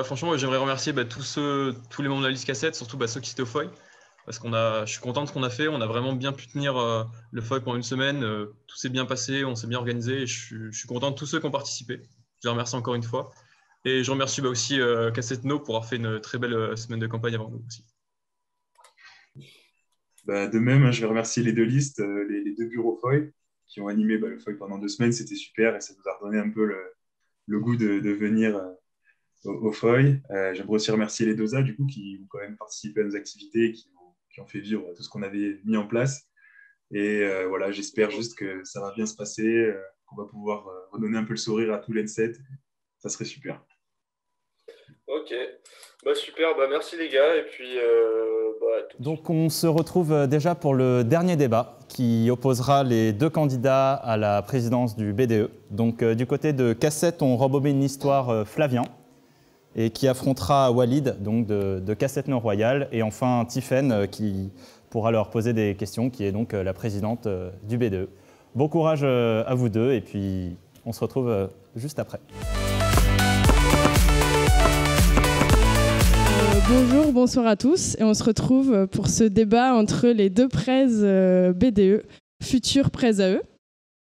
Franchement, j'aimerais remercier tous les membres de la liste cassette, surtout ceux qui étaient au feuille. Parce je suis content de ce qu'on a fait. On a vraiment bien pu tenir le feuille pendant une semaine. Tout s'est bien passé, on s'est bien organisé. Et je suis content de tous ceux qui ont participé. Je les remercie encore une fois. Et je remercie aussi Cassette No pour avoir fait une très belle semaine de campagne avant nous aussi. De même, je vais remercier les deux listes, les deux bureaux feuille qui ont animé le feuille pendant 2 semaines. C'était super et ça nous a redonné un peu le goût de venir au feuille. J'aimerais aussi remercier les 2A du coup, qui ont quand même participé à nos activités, qui ont fait vivre tout ce qu'on avait mis en place. Et voilà, j'espère juste que ça va bien se passer, qu'on va pouvoir redonner un peu le sourire à tout l'N7. Ça serait super. Ok, super, merci les gars. Et puis, Donc on se retrouve déjà pour le dernier débat qui opposera les 2 candidats à la présidence du BDE. Donc du côté de Cassette, on rembobine l'histoire Flavien, et qui affrontera Walid donc de Cassette No Royal, et enfin Tiffaine qui pourra leur poser des questions, qui est donc la présidente du BDE. Bon courage à vous deux, et puis on se retrouve juste après. Bonjour, bonsoir à tous, et on se retrouve pour ce débat entre les 2 prêts BDE, futurs prêts AE.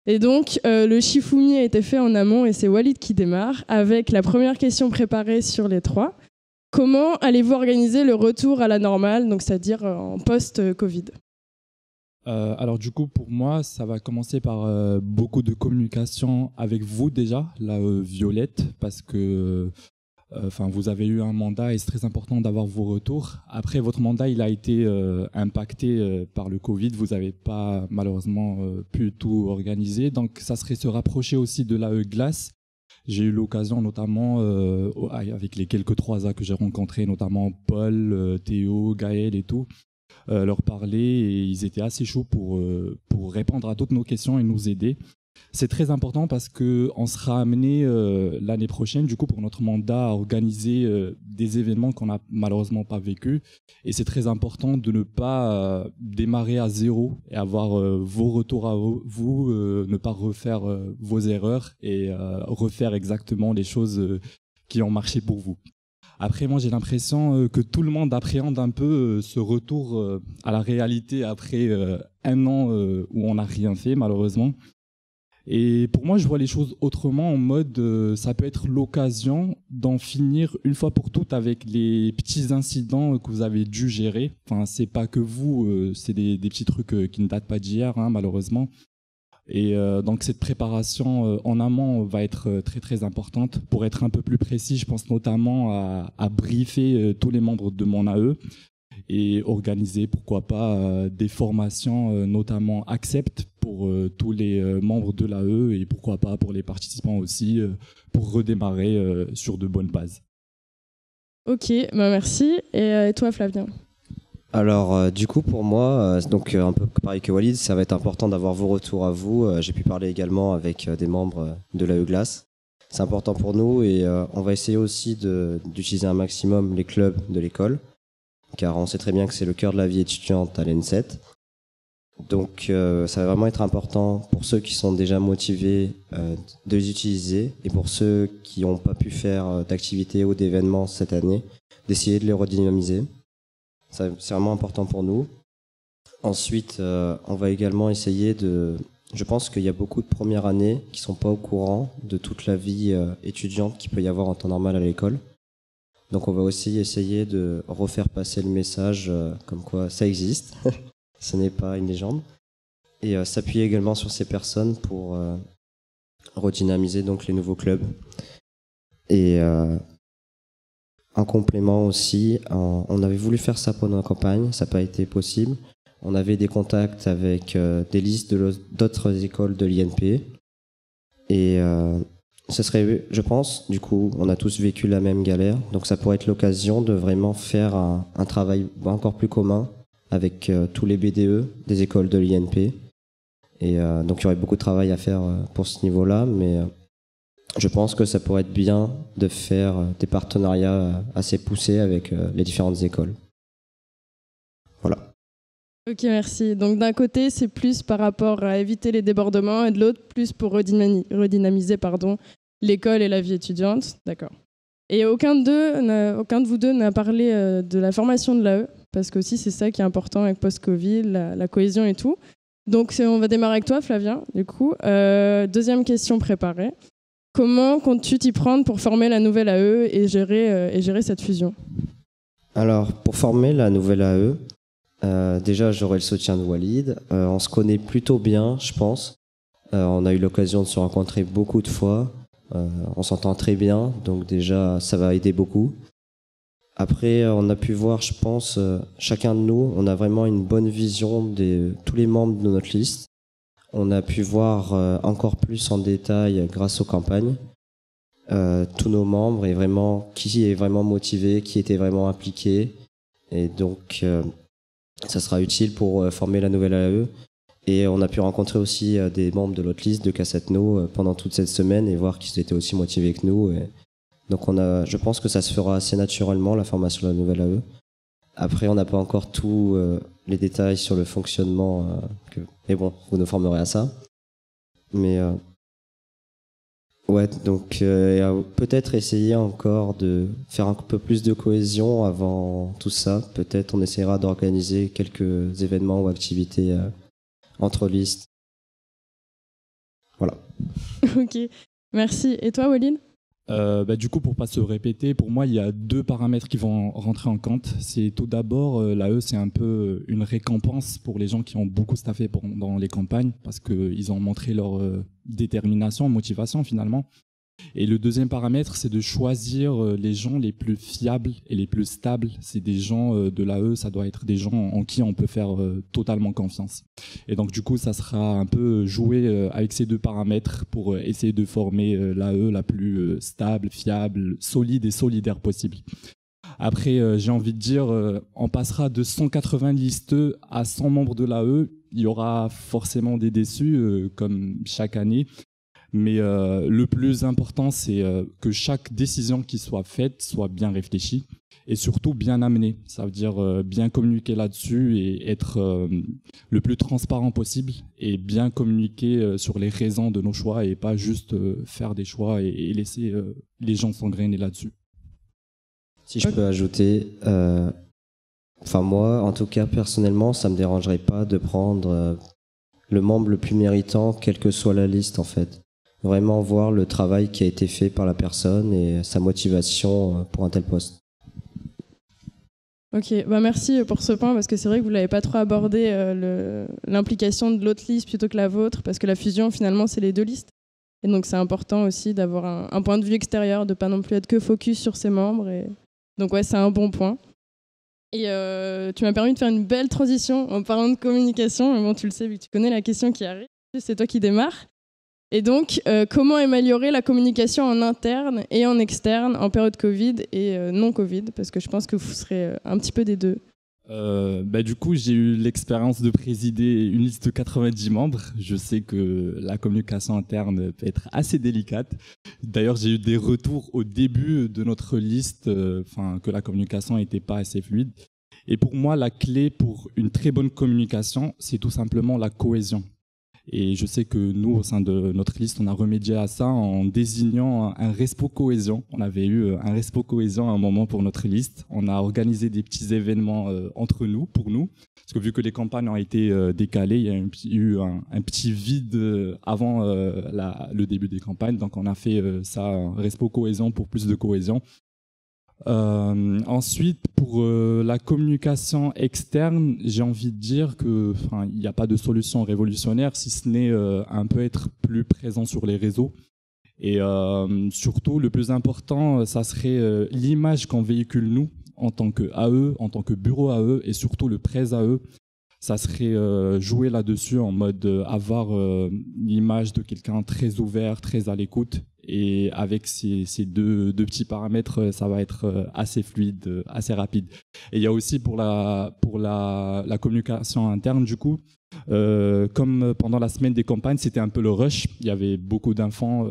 Et donc, le chifoumi a été fait en amont et c'est Walid qui démarre avec la première question préparée sur les 3. Comment allez-vous organiser le retour à la normale, donc c'est-à-dire en post-Covid ? Alors du coup, pour moi, ça va commencer par beaucoup de communication avec vous déjà, la Violette, parce que vous avez eu un mandat et c'est très important d'avoir vos retours. Après, votre mandat, il a été impacté par le Covid. Vous n'avez pas malheureusement pu tout organiser. Donc, ça serait se rapprocher aussi de l'AE Glace. J'ai eu l'occasion notamment, avec les quelques 3A que j'ai rencontrés, notamment Paul, Théo, Gaël et tout, leur parler et ils étaient assez chauds pour répondre à toutes nos questions et nous aider. C'est très important parce qu'on sera amené l'année prochaine, du coup, pour notre mandat, à organiser des événements qu'on n'a malheureusement pas vécus. Et c'est très important de ne pas démarrer à zéro et avoir vos retours à vous, ne pas refaire vos erreurs et refaire exactement les choses qui ont marché pour vous. Après, moi, j'ai l'impression que tout le monde appréhende un peu ce retour à la réalité après 1 an où on n'a rien fait, malheureusement. Et pour moi, je vois les choses autrement, en mode ça peut être l'occasion d'en finir une fois pour toutes avec les petits incidents que vous avez dû gérer. Enfin, c'est pas que vous, c'est des petits trucs qui ne datent pas d'hier, hein, malheureusement. Et donc cette préparation en amont va être très très importante. Pour être un peu plus précis, je pense notamment à briefer tous les membres de mon AE et organiser, pourquoi pas, des formations, notamment Accept pour tous les membres de l'AE et pourquoi pas pour les participants aussi, pour redémarrer sur de bonnes bases. Ok, bah merci. Et toi, Flavien? Alors, du coup, pour moi, donc un peu pareil que Walid, ça va être important d'avoir vos retours à vous. J'ai pu parler également avec des membres de l'AE Glace. C'est important pour nous et on va essayer aussi d'utiliser un maximum les clubs de l'école, car on sait très bien que c'est le cœur de la vie étudiante à l'ENSET. Donc ça va vraiment être important pour ceux qui sont déjà motivés de les utiliser et pour ceux qui n'ont pas pu faire d'activités ou d'événements cette année, d'essayer de les redynamiser. C'est vraiment important pour nous. Ensuite, on va également essayer de... Je pense qu'il y a beaucoup de premières années qui ne sont pas au courant de toute la vie étudiante qu'il peut y avoir en temps normal à l'école. Donc on va aussi essayer de refaire passer le message comme quoi ça existe. Ce n'est pas une légende. Et s'appuyer également sur ces personnes pour redynamiser donc les nouveaux clubs. Et en complément aussi, on avait voulu faire ça pendant la campagne, ça n'a pas été possible. On avait des contacts avec des listes d'autres écoles de l'INP. Et ce serait, je pense, du coup, on a tous vécu la même galère. Donc ça pourrait être l'occasion de vraiment faire un travail encore plus commun avec tous les BDE des écoles de l'INP. Et donc il y aurait beaucoup de travail à faire pour ce niveau-là, mais je pense que ça pourrait être bien de faire des partenariats assez poussés avec les différentes écoles. Voilà. Ok, merci. Donc d'un côté, c'est plus par rapport à éviter les débordements et de l'autre, plus pour redynamiser l'école et la vie étudiante. D'accord. Et aucun de vous deux n'a parlé de la formation de l'AE, parce que aussi c'est ça qui est important avec post-Covid, la cohésion et tout. Donc on va démarrer avec toi, Flavien, du coup. Deuxième question préparée. Comment comptes-tu t'y prendre pour former la nouvelle AE et gérer cette fusion? Alors, pour former la nouvelle AE, déjà j'aurai le soutien de Walid. On se connaît plutôt bien, je pense. On a eu l'occasion de se rencontrer beaucoup de fois. On s'entend très bien, donc déjà ça va aider beaucoup. Après, on a pu voir, je pense, chacun de nous, on a vraiment une bonne vision de tous les membres de notre liste. On a pu voir encore plus en détail, grâce aux campagnes, tous nos membres et vraiment qui est vraiment motivé, qui était vraiment impliqué. Et donc, ça sera utile pour former la nouvelle AE. Et on a pu rencontrer aussi des membres de l'autre liste de Cassetno pendant toute cette semaine et voir qu'ils étaient aussi motivés que nous. Et donc, je pense que ça se fera assez naturellement, la formation de la nouvelle AE. Après, on n'a pas encore tous les détails sur le fonctionnement. Mais bon, vous nous formerez à ça. Mais ouais, donc peut-être essayer encore de faire un peu plus de cohésion avant tout ça. Peut-être on essaiera d'organiser quelques événements ou activités entre listes. Voilà. Ok, merci. Et toi, Walid? Du coup, pour pas se répéter, pour moi, il y a deux paramètres qui vont rentrer en compte. C'est tout d'abord, l'AE, c'est un peu une récompense pour les gens qui ont beaucoup staffé dans les campagnes, parce qu'ils ont montré leur détermination, motivation finalement. Et le deuxième paramètre, c'est de choisir les gens les plus fiables et les plus stables. C'est des gens de l'AE, ça doit être des gens en qui on peut faire totalement confiance. Et donc du coup, ça sera un peu jouer avec ces deux paramètres pour essayer de former l'AE la plus stable, fiable, solide et solidaire possible. Après, j'ai envie de dire, on passera de 180 listeux à 100 membres de l'AE. Il y aura forcément des déçus, comme chaque année. Mais le plus important, c'est que chaque décision qui soit faite soit bien réfléchie et surtout bien amenée. Ça veut dire bien communiquer là-dessus et être le plus transparent possible et bien communiquer sur les raisons de nos choix et pas juste faire des choix et laisser les gens s'engrainer là-dessus. Si je peux ajouter, moi, en tout cas, personnellement, ça ne me dérangerait pas de prendre le membre le plus méritant, quelle que soit la liste en fait. Vraiment voir le travail qui a été fait par la personne et sa motivation pour un tel poste. Ok, merci pour ce point, parce que c'est vrai que vous ne l'avez pas trop abordé, l'implication de l'autre liste plutôt que la vôtre, parce que la fusion, finalement, c'est les deux listes. Et donc, c'est important aussi d'avoir un point de vue extérieur, de ne pas non plus être que focus sur ses membres. Et... Donc, ouais, c'est un bon point. Et tu m'as permis de faire une belle transition en parlant de communication. Mais bon, tu le sais, vu que tu connais la question qui arrive, c'est toi qui démarres. Et donc, comment améliorer la communication en interne et en externe en période Covid et non Covid? Parce que je pense que vous serez un petit peu des deux. Du coup, j'ai eu l'expérience de présider une liste de 90 membres. Je sais que la communication interne peut être assez délicate. D'ailleurs, j'ai eu des retours au début de notre liste que la communication n'était pas assez fluide. Et pour moi, la clé pour une très bonne communication, c'est tout simplement la cohésion. Et je sais que nous, au sein de notre liste, on a remédié à ça en désignant un Respo Cohésion. On avait eu un Respo Cohésion à un moment pour notre liste. On a organisé des petits événements entre nous, pour nous. Parce que vu que les campagnes ont été décalées, il y a eu un petit vide avant le début des campagnes. Donc on a fait ça, Respo Cohésion pour plus de cohésion. Ensuite, pour la communication externe, j'ai envie de dire que il n'y a pas de solution révolutionnaire si ce n'est un peu être plus présent sur les réseaux. Et surtout, le plus important, ça serait l'image qu'on véhicule nous en tant que AE, en tant que bureau AE et surtout le presse AE. Ça serait jouer là-dessus en mode avoir l'image de quelqu'un très ouvert, très à l'écoute. Et avec ces deux petits paramètres, ça va être assez fluide, assez rapide. Et il y a aussi pour la communication interne, du coup, comme pendant la semaine des campagnes, c'était un peu le rush, il y avait beaucoup d'infos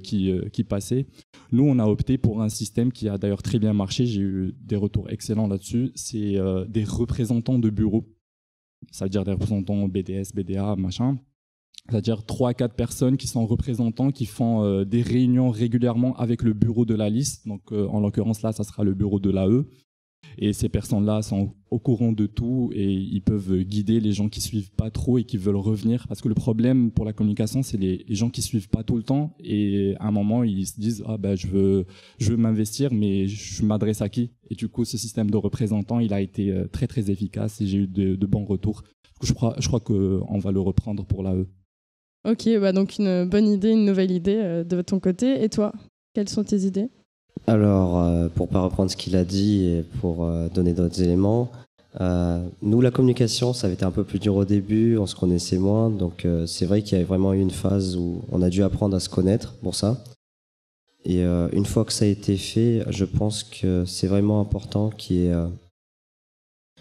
qui passaient. Nous, on a opté pour un système qui a d'ailleurs très bien marché, j'ai eu des retours excellents là-dessus, c'est des représentants de bureau, ça veut dire des représentants BDS, BDA, machin. C'est-à-dire 3-4 personnes qui sont représentants, qui font des réunions régulièrement avec le bureau de la liste. Donc, en l'occurrence, là, ça sera le bureau de l'AE. Et ces personnes-là sont au courant de tout et ils peuvent guider les gens qui suivent pas trop et qui veulent revenir. Parce que le problème pour la communication, c'est les gens qui suivent pas tout le temps. Et à un moment, ils se disent je veux m'investir, mais je m'adresse à qui? Et du coup, ce système de représentants, il a été très, très efficace et j'ai eu de bons retours. Je crois qu'on va le reprendre pour l'AE. Ok, donc une bonne idée, une nouvelle idée de ton côté. Et toi, quelles sont tes idées? Alors, pour pas reprendre ce qu'il a dit et pour donner d'autres éléments, nous, la communication, ça avait été un peu plus dur au début, on se connaissait moins. Donc, c'est vrai qu'il y avait vraiment eu une phase où on a dû apprendre à se connaître pour ça. Et une fois que ça a été fait, je pense que c'est vraiment important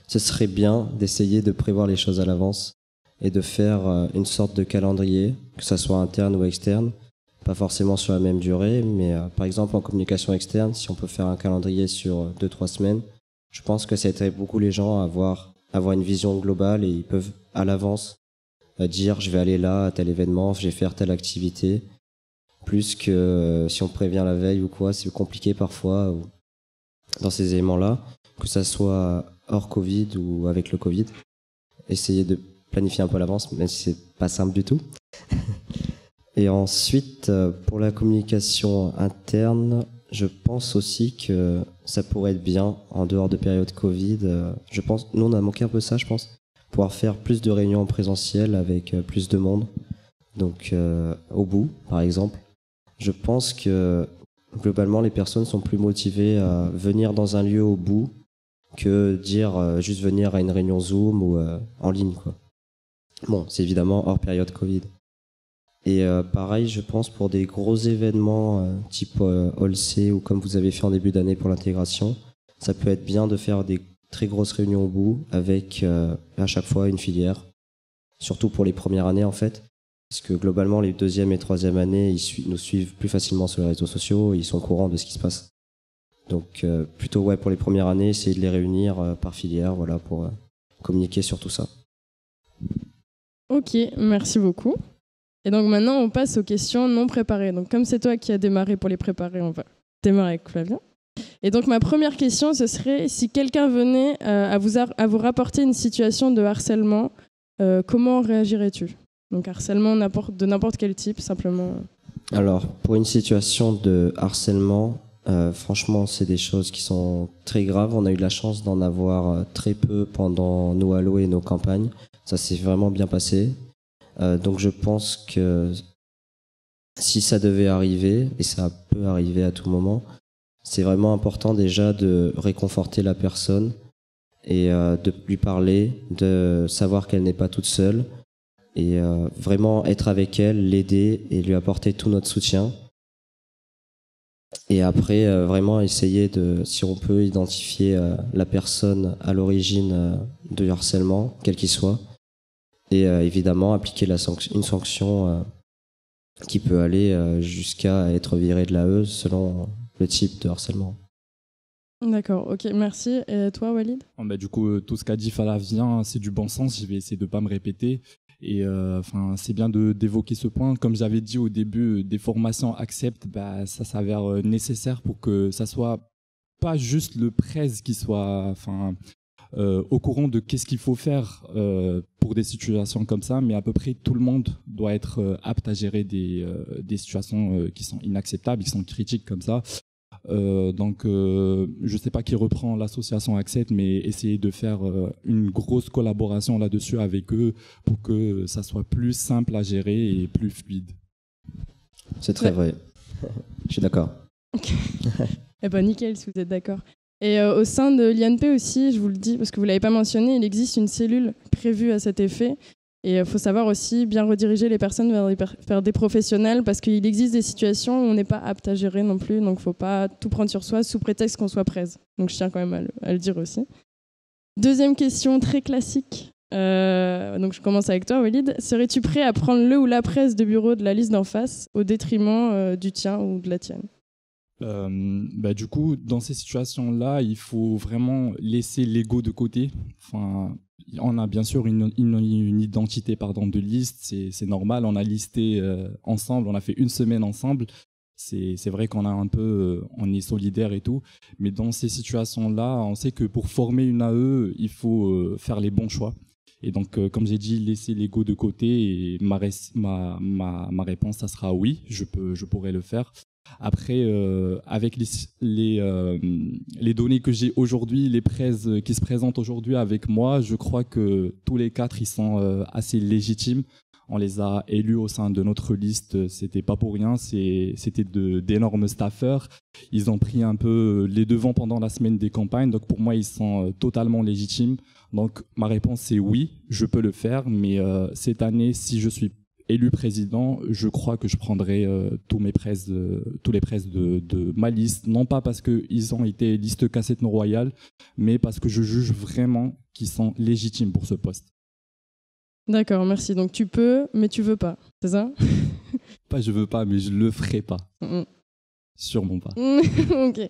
ce serait bien d'essayer de prévoir les choses à l'avance et de faire une sorte de calendrier, que ça soit interne ou externe, pas forcément sur la même durée, mais par exemple en communication externe, si on peut faire un calendrier sur 2-3 semaines, je pense que ça aiderait beaucoup les gens à avoir une vision globale et ils peuvent à l'avance dire je vais aller là à tel événement, je vais faire telle activité, plus que si on prévient la veille ou quoi, c'est compliqué parfois dans ces éléments-là, que ça soit hors Covid ou avec le Covid, essayer de planifier un peu à l'avance, même si c'est pas simple du tout. Et ensuite, pour la communication interne, je pense aussi que ça pourrait être bien en dehors de période Covid. Je pense, nous on a manqué un peu ça, je pense, pouvoir faire plus de réunions en présentiel avec plus de monde. Donc au bout, par exemple, je pense que globalement les personnes sont plus motivées à venir dans un lieu au bout que dire juste venir à une réunion Zoom ou en ligne, quoi. Bon, c'est évidemment hors période Covid. Et pareil, je pense pour des gros événements type Olsey ou comme vous avez fait en début d'année pour l'intégration, ça peut être bien de faire des très grosses réunions au bout avec à chaque fois une filière, surtout pour les premières années en fait, parce que globalement les deuxième et troisième années, ils nous suivent plus facilement sur les réseaux sociaux, ils sont au courant de ce qui se passe. Donc plutôt pour les premières années, essayer de les réunir par filière, voilà, pour communiquer sur tout ça. Ok, merci beaucoup. Et donc maintenant, on passe aux questions non préparées. Donc comme c'est toi qui as démarré pour les préparer, on va démarrer avec Flavien. Et donc ma première question, ce serait si quelqu'un venait à vous rapporter une situation de harcèlement comment réagirais-tu? Donc harcèlement de n'importe quel type, simplement. Alors, pour une situation de harcèlement, franchement, c'est des choses qui sont très graves. On a eu la chance d'en avoir très peu pendant nos halos et nos campagnes. Ça s'est vraiment bien passé. Donc je pense que si ça devait arriver, et ça peut arriver à tout moment, c'est vraiment important déjà de réconforter la personne et de lui parler, de savoir qu'elle n'est pas toute seule et vraiment être avec elle, l'aider et lui apporter tout notre soutien. Et après, vraiment essayer de, si on peut, identifier la personne à l'origine du harcèlement, quel qu'il soit, et évidemment appliquer une sanction qui peut aller jusqu'à être viré de l'AE selon le type de harcèlement. D'accord, ok, merci. Et toi, Walid? Du coup, tout ce qu'a dit Flavien, c'est du bon sens. Je vais essayer de ne pas me répéter. Et c'est bien d'évoquer ce point. Comme j'avais dit au début, des formations acceptent, ça s'avère nécessaire pour que ça soit pas juste le presse qui soit au courant de qu'est-ce qu'il faut faire pour des situations comme ça, mais à peu près tout le monde doit être apte à gérer des situations qui sont inacceptables, qui sont critiques comme ça. Je sais pas qui reprend l'association Accept, mais essayer de faire une grosse collaboration là-dessus avec eux pour que ça soit plus simple à gérer et plus fluide. C'est très vrai. Je suis d'accord. Eh ben nickel, si vous êtes d'accord. Et au sein de l'INP aussi, je vous le dis parce que vous l'avez pas mentionné, il existe une cellule prévue à cet effet. Et il faut savoir aussi bien rediriger les personnes vers des professionnels parce qu'il existe des situations où on n'est pas apte à gérer non plus, donc il ne faut pas tout prendre sur soi sous prétexte qu'on soit presse. Donc je tiens quand même à le dire aussi. Deuxième question très classique. Donc je commence avec toi, Walid. Serais-tu prêt à prendre le ou la presse de bureau de la liste d'en face au détriment du tien ou de la tienne? Du coup, dans ces situations-là, il faut vraiment laisser l'ego de côté. On a bien sûr une identité de liste, c'est normal. On a listé ensemble, on a fait une semaine ensemble. C'est vrai qu'on a on est solidaire et tout. Mais dans ces situations-là, on sait que pour former une AE, il faut faire les bons choix. Et donc, comme j'ai dit, laisser l'ego de côté. Et ma réponse, ça sera oui, je pourrais le faire. Après, avec les données que j'ai aujourd'hui, les presses qui se présentent aujourd'hui avec moi, je crois que tous les 4 ils sont assez légitimes. On les a élus au sein de notre liste, c'était pas pour rien, c'était d'énormes staffeurs. Ils ont pris un peu les devants pendant la semaine des campagnes, donc pour moi ils sont totalement légitimes. Donc ma réponse c'est oui, je peux le faire, mais cette année, si je suis élu président, je crois que je prendrai tous les presses de ma liste, non pas parce qu'ils ont été liste cassette non royale, mais parce que je juge vraiment qu'ils sont légitimes pour ce poste. D'accord, merci. Donc tu peux, mais tu veux pas, c'est ça? Pas je veux pas, mais je le ferai pas. Sûrement pas. Ok.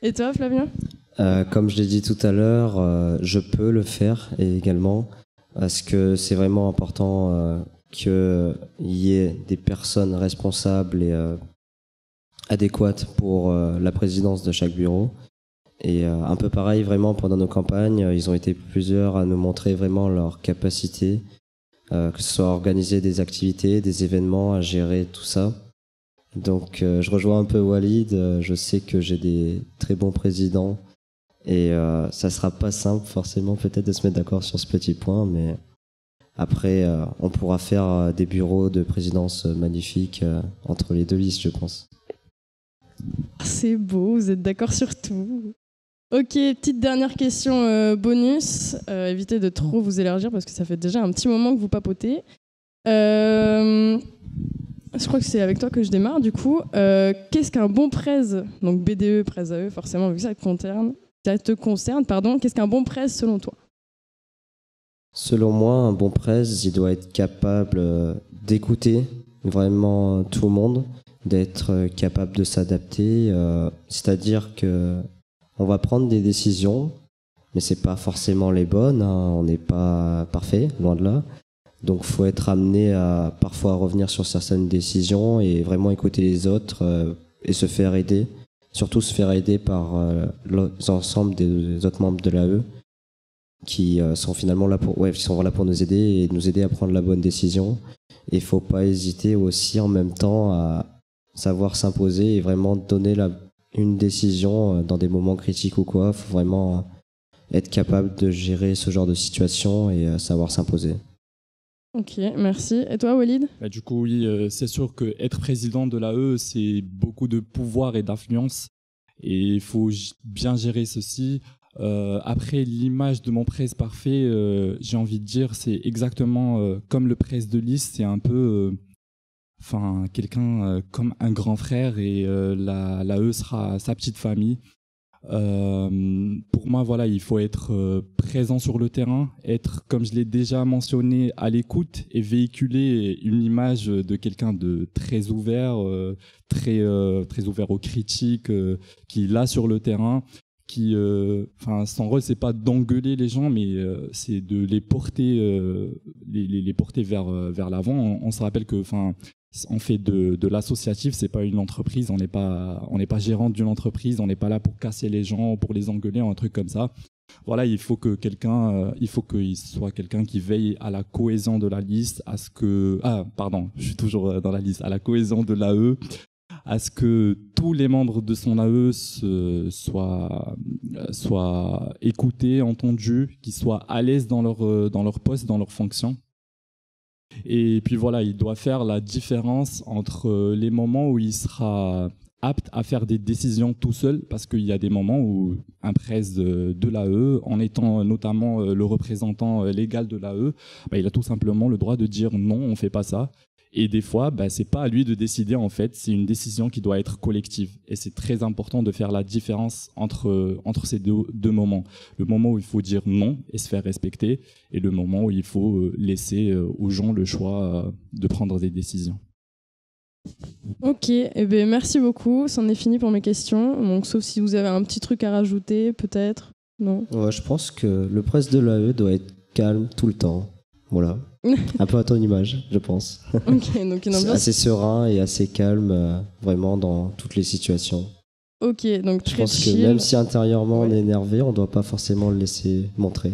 Et toi, Flavien? Comme je l'ai dit tout à l'heure, je peux le faire également, parce que c'est vraiment important qu'il y ait des personnes responsables et adéquates pour la présidence de chaque bureau. Et un peu pareil, vraiment, pendant nos campagnes, ils ont été plusieurs à nous montrer vraiment leur capacité, que ce soit à organiser des activités, des événements, à gérer tout ça. Donc je rejoins un peu Walid, je sais que j'ai des très bons présidents et ça sera pas simple forcément peut-être de se mettre d'accord sur ce petit point, mais après on pourra faire des bureaux de présidence magnifiques entre les deux listes, je pense. C'est beau, vous êtes d'accord sur tout. Ok, petite dernière question bonus. Évitez de trop vous élargir parce que ça fait déjà un petit moment que vous papotez. Je crois que c'est avec toi que je démarre du coup. Qu'est-ce qu'un bon presse, donc BDE, presse AE, forcément vu que ça te concerne, qu'est-ce qu'un bon presse selon toi? Selon moi, un bon presse, il doit être capable d'écouter vraiment tout le monde, d'être capable de s'adapter, c'est-à-dire que on va prendre des décisions, mais c'est pas forcément les bonnes, on n'est pas parfait, loin de là. Donc faut être amené à parfois revenir sur certaines décisions et vraiment écouter les autres et se faire aider, surtout se faire aider par l'ensemble des autres membres de l'AE qui sont finalement là qui sont là pour nous aider et nous aider à prendre la bonne décision. Et il ne faut pas hésiter aussi en même temps à savoir s'imposer et vraiment donner une décision dans des moments critiques ou quoi. Il faut vraiment être capable de gérer ce genre de situation et savoir s'imposer. Ok, merci. Et toi, Walid? Du coup, oui, c'est sûr qu'être président de l'AE, c'est beaucoup de pouvoir et d'influence. Et il faut bien gérer ceci. Après, l'image de mon presse parfait, j'ai envie de dire, c'est exactement comme le presse de liste. C'est un peu quelqu'un comme un grand frère et l'AE sera sa petite famille. Pour moi, voilà, il faut être présent sur le terrain, être, comme je l'ai déjà mentionné, à l'écoute et véhiculer une image de quelqu'un de très ouvert, très ouvert aux critiques, qui est là sur le terrain, qui, son rôle c'est pas d'engueuler les gens, mais c'est de les porter, les porter vers l'avant. On se rappelle que, on fait de l'associatif, c'est pas une entreprise, on n'est pas gérante d'une entreprise, on n'est pas là pour casser les gens, pour les engueuler, un truc comme ça. Voilà, il faut qu'il soit quelqu'un qui veille à la cohésion de la liste, à la cohésion de l'AE, à ce que tous les membres de son AE soient écoutés, entendus, qu'ils soient à l'aise dans leur poste, dans leur fonction. Et puis voilà, il doit faire la différence entre les moments où il sera apte à faire des décisions tout seul, parce qu'il y a des moments où un presse de l'AE, en étant notamment le représentant légal de l'AE, il a tout simplement le droit de dire non, on ne fait pas ça. Et des fois, c'est pas à lui de décider, en fait, c'est une décision qui doit être collective. Et c'est très important de faire la différence entre ces deux moments. Le moment où il faut dire non et se faire respecter, et le moment où il faut laisser aux gens le choix de prendre des décisions. Ok, merci beaucoup. C'en est fini pour mes questions. Donc, sauf si vous avez un petit truc à rajouter, peut-être. Non. Ouais, je pense que le presse de l'AE doit être calme tout le temps. Voilà. Un peu à ton image, je pense. Ok, donc une ambiance assez serein et assez calme, vraiment dans toutes les situations. Ok, donc très chill. Je pense que même si intérieurement on est énervé, on ne doit pas forcément le laisser montrer.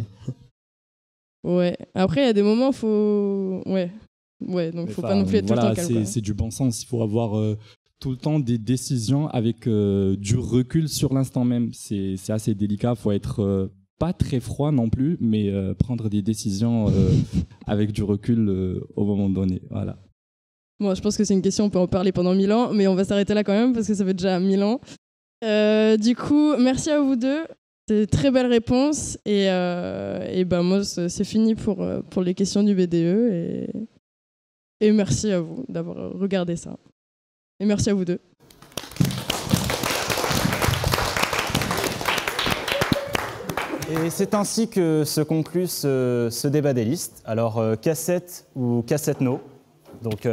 Ouais. Après, il y a des moments où faut. Ouais, donc faut pas non plus être tout le temps calme. C'est du bon sens. Il faut avoir tout le temps des décisions avec du recul sur l'instant même. C'est assez délicat. Il faut être pas très froid non plus, mais prendre des décisions avec du recul au moment donné. Voilà. Bon, je pense que c'est une question, on peut en parler pendant 1000 ans, mais on va s'arrêter là quand même parce que ça fait déjà 1000 ans. Du coup, merci à vous deux. C'est une très belle réponse. Et moi, c'est fini pour les questions du BDE. Et merci à vous d'avoir regardé ça. Et merci à vous deux. Et c'est ainsi que se conclut ce débat des listes. Alors, cassette ou cassette no. Donc,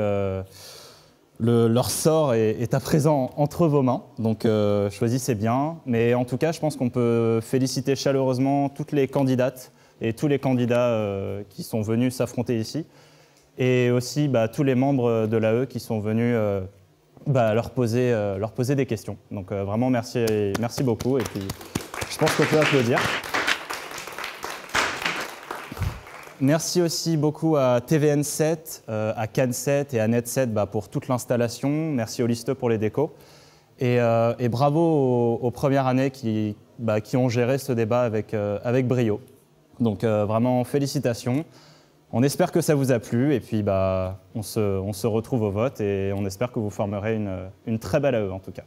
leur sort est à présent entre vos mains. Donc, choisissez bien. Mais en tout cas, je pense qu'on peut féliciter chaleureusement toutes les candidates et tous les candidats qui sont venus s'affronter ici. Et aussi tous les membres de l'AE qui sont venus leur poser des questions. Donc, vraiment, merci beaucoup. Et puis, je pense qu'on peut applaudir. Merci aussi beaucoup à TVN7, à Can7 et à Net7 pour toute l'installation. Merci aux listeux pour les décos. Et bravo aux premières années qui ont géré ce débat avec brio. Donc vraiment félicitations. On espère que ça vous a plu et puis on se retrouve au vote et on espère que vous formerez une très belle AE en tout cas.